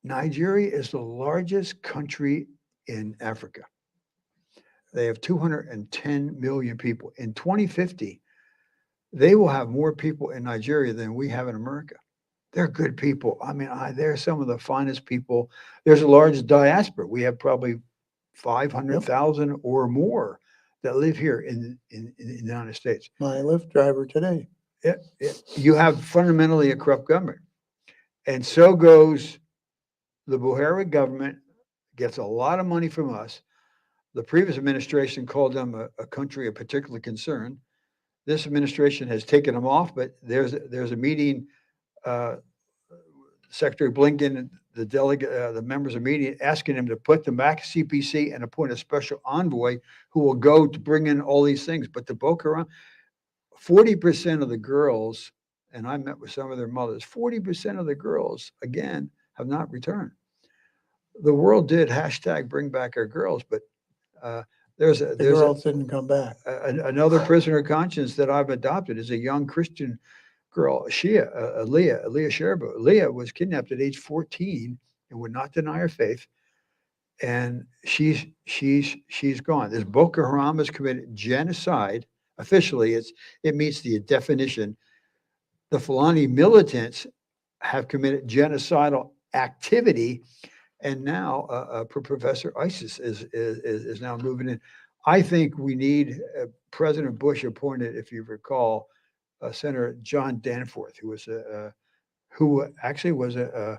Nigeria is the largest country in Africa. They have 210 million people. In 2050, they will have more people in Nigeria than we have in America. They're good people. I mean, they're some of the finest people. There's a large diaspora. We have probably 500,000 or more that live here in the United States. My Lyft driver today. You have fundamentally a corrupt government. And so goes the Buhari government, gets a lot of money from us. The previous administration called them a country of particular concern. This administration has taken them off, but there's a meeting. Secretary Blinken, the members of the meeting, asking him to put them back CPC and appoint a special envoy who will go to bring in all these things. But the Boko Haram, 40% of the girls, and I met with some of their mothers, 40% of the girls, again, have not returned. The world did hashtag bring back our girls, but the girls didn't come back. Another prisoner of conscience that I've adopted is a young Christian girl, Leah Sherbo. Leah was kidnapped at age 14 and would not deny her faith. And she's gone. This Boko Haram has committed genocide. Officially, it meets the definition. The Fulani militants have committed genocidal activity, and now Professor ISIS is now moving in. I think we need President Bush appointed, if you recall, Senator John Danforth, who actually was a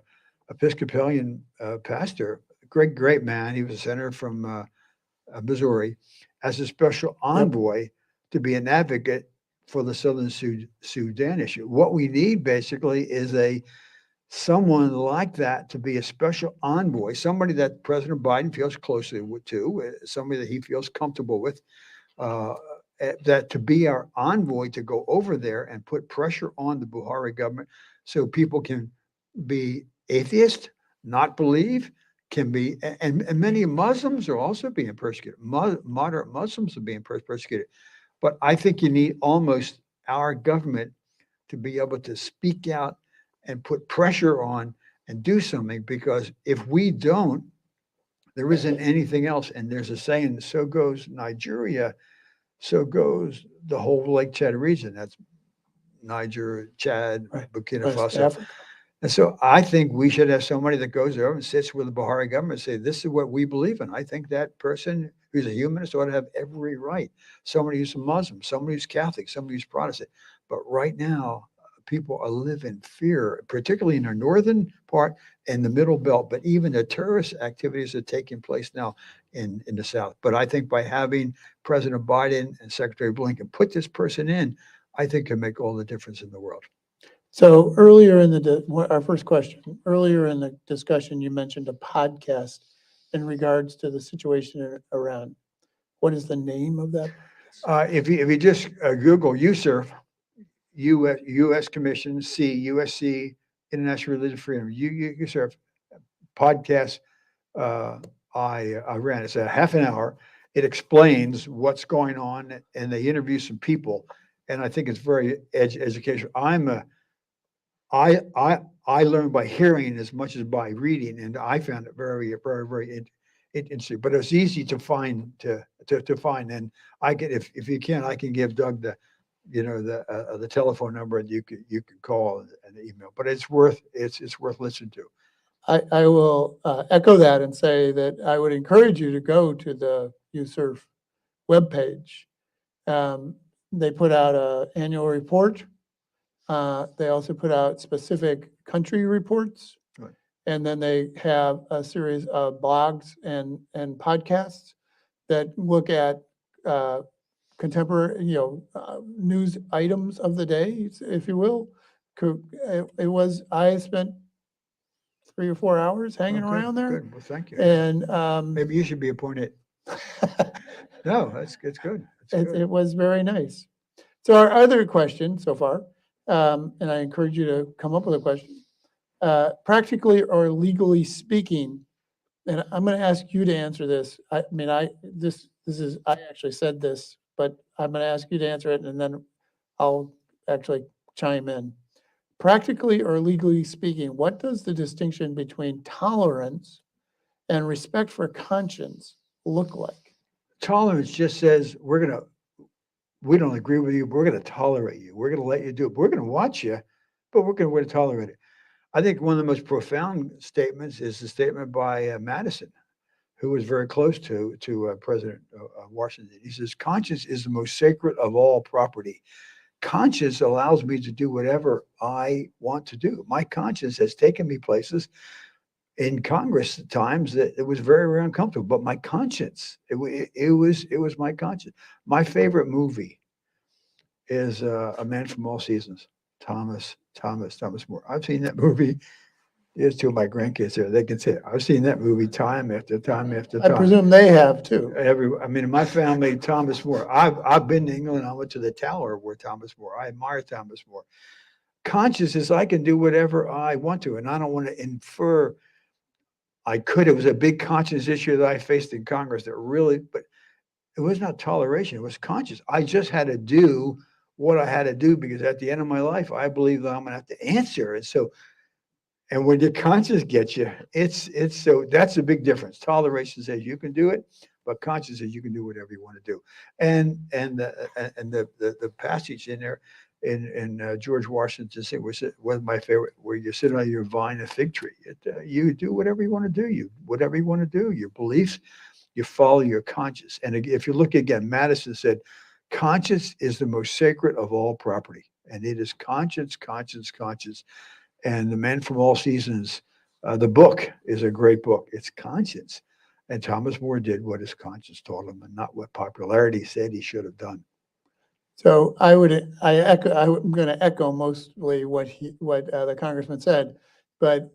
Episcopalian pastor, great man. He was a senator from Missouri, as a special envoy to be an advocate for the Southern Sudan issue. What we need basically is someone like that to be a special envoy, somebody that President Biden feels closely to, somebody that he feels comfortable with, that to be our envoy to go over there and put pressure on the Buhari government so people can be atheist, not believe, can be, and many Muslims are also being persecuted. Moderate Muslims are being persecuted. But I think you need almost our government to be able to speak out and put pressure on and do something, because if we don't, there isn't anything else. And there's a saying, so goes Nigeria, so goes the whole Lake Chad region. That's Niger, Chad, Burkina Faso. Africa. And so I think we should have somebody that goes over and sits with the Buhari government and say, this is what we believe in. I think that person who's a humanist ought to have every right. Somebody who's a Muslim, somebody who's Catholic, somebody who's Protestant. But right now, people are living in fear, particularly in the northern part and the middle belt, but even the terrorist activities are taking place now in the south. But I think by having President Biden and Secretary Blinken put this person in, I think can make all the difference in the world. So earlier in our first question, earlier in the discussion, you mentioned a podcast in regards to the situation in Iran. What is the name of that? If you just Google USCIRF, U.S. Commission, USC, International Religious Freedom, USCIRF podcast, I ran. It's a half an hour. It explains what's going on, and they interview some people, and I think it's very educational. I learned by hearing as much as by reading, and I found it very, very, very interesting. But it's easy to find. To find, and I can, if you can, I can give Doug the telephone number, and you can call and email. But it's worth listening to. I will echo that and say that I would encourage you to go to the USCIRF webpage. They put out an annual report. They also put out specific country reports, right. And then they have a series of blogs and podcasts that look at contemporary, news items of the day, if you will. I spent 3 or 4 hours hanging around there. Good. Well, thank you. And maybe you should be appointed. No, it's good. It was very nice. So our other question so far, and I encourage you to come up with a question, practically or legally speaking, and I'm going to ask you to answer this. I mean, I actually said this, but I'm going to ask you to answer it, and then I'll actually chime in. Practically or legally speaking, what does the distinction between tolerance and respect for conscience look like? Tolerance just says we don't agree with you, but we're going to tolerate you. We're going to let you do it. We're going to watch you, but we're going to tolerate it. I think one of the most profound statements is the statement by Madison, who was very close to President Washington. He says, conscience is the most sacred of all property. Conscience allows me to do whatever I want to do. My conscience has taken me places in Congress at times that it was very, very uncomfortable, but my conscience, it was my conscience. My favorite movie is A Man from All Seasons, Thomas More. I've seen that movie. There's two of my grandkids there. They can say it. I've seen that movie time after time after time. I presume they have too. I mean, in my family, Thomas More. I've been to England. I went to the Tower where Thomas More. I admire Thomas More. Conscience is I can do whatever I want to, and I don't want to infer. It was a big conscience issue that I faced in Congress but it was not toleration. It was conscience. I just had to do what I had to do because at the end of my life, I believe that I'm going to have to answer. And when your conscience gets you, so that's a big difference. Toleration says you can do it, but conscience says you can do whatever you want to do. And the passage in there in George Washington's thing was one of my favorite, where you sit on your vine, a fig tree. You do whatever you want to do. Whatever you want to do, your beliefs, you follow your conscience. And if you look again, Madison said, conscience is the most sacred of all property. And it is conscience, conscience, conscience. And The Man from All Seasons, the book is a great book. It's conscience. And Thomas More did what his conscience told him and not what popularity said he should have done. So I'm going to echo mostly what the congressman said, but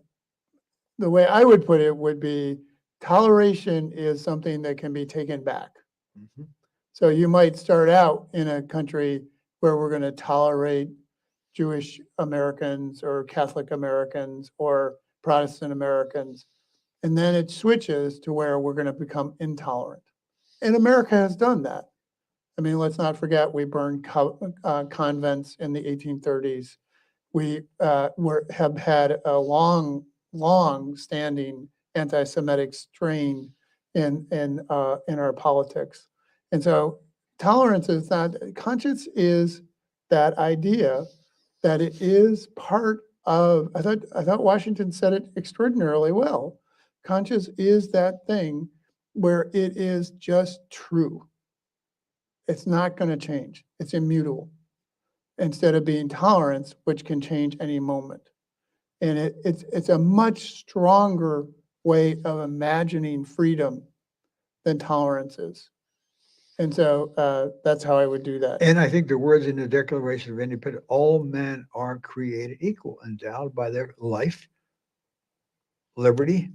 the way I would put it would be toleration is something that can be taken back. Mm-hmm. So you might start out in a country where we're going to tolerate Jewish Americans or Catholic Americans or Protestant Americans, and then it switches to where we're going to become intolerant. And America has done that. I mean, let's not forget we burned convents in the 1830s. We have had a long-standing anti-Semitic strain in our politics, and so tolerance is not. Conscience is that idea that it is part of. I thought Washington said it extraordinarily well. Conscience is that thing where it is just true. It's not going to change. It's immutable. Instead of being tolerance, which can change any moment. And it's a much stronger way of imagining freedom than tolerance is. And so that's how I would do that. And I think the words in the Declaration of Independence, all men are created equal, endowed by their life, liberty,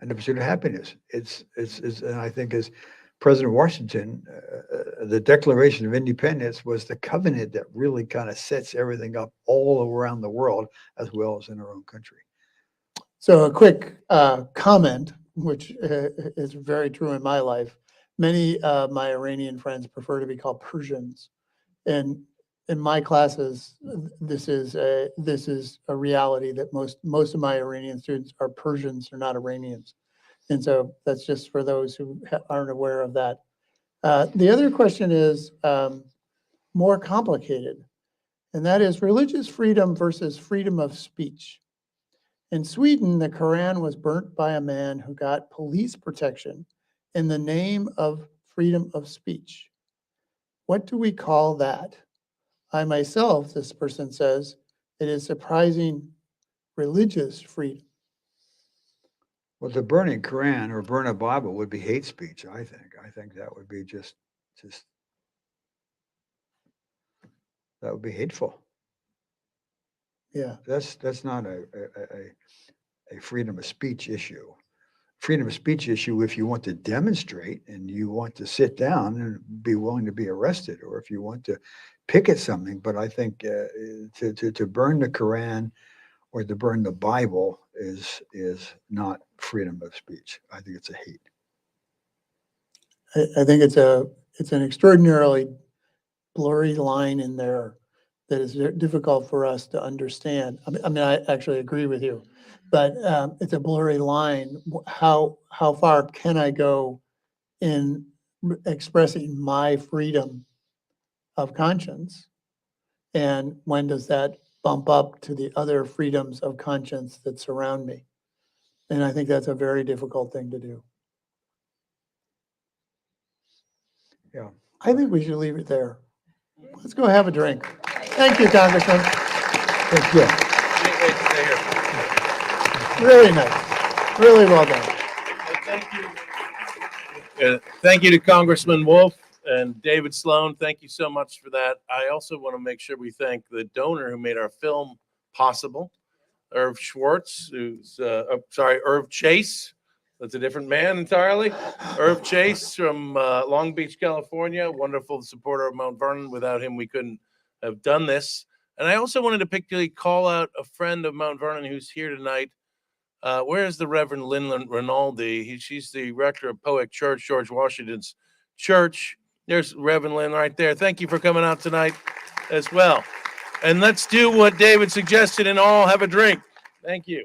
and the pursuit of happiness. And I think as President Washington, the Declaration of Independence was the covenant that really kind of sets everything up all around the world as well as in our own country. So a quick comment, which is very true in my life. Many of my Iranian friends prefer to be called Persians. And in my classes, this is a reality that most of my Iranian students are Persians, they're not Iranians. And so that's just for those who aren't aware of that. The other question is more complicated, and that is religious freedom versus freedom of speech. In Sweden, the Quran was burnt by a man who got police protection in the name of freedom of speech. What do we call that? I myself, this person says, it is surprising religious freedom. Well, to burn a Quran or burn a Bible would be hate speech, I think. I think that would be just that would be hateful. Yeah. That's not a freedom of speech issue. Freedom of speech issue if you want to demonstrate and you want to sit down and be willing to be arrested, or if you want to picket something, but I think to burn the Quran or to burn the Bible is not freedom of speech. I think it's a hate. I think it's an extraordinarily blurry line in there that is difficult for us to understand. I mean, I actually agree with you, but it's a blurry line. How far can I go in expressing my freedom of conscience? And when does that bump up to the other freedoms of conscience that surround me? And I think that's a very difficult thing to do. Yeah. I think we should leave it there. Let's go have a drink. Thank you, Congressman. Thank you. Really nice. Really well done. Thank you to Congressman Wolf and David Sloan. Thank you so much for that. I also want to make sure we thank the donor who made our film possible, Irv Schwartz, Irv Chase. That's a different man entirely. Irv Chase from Long Beach, California, wonderful supporter of Mount Vernon. Without him, we couldn't have done this. And I also wanted to particularly call out a friend of Mount Vernon who's here tonight. Where is the Reverend Lynn Rinaldi? She's the rector of Powick Church, George Washington's church. There's Reverend Lynn right there. Thank you for coming out tonight as well. And let's do what David suggested and all have a drink. Thank you.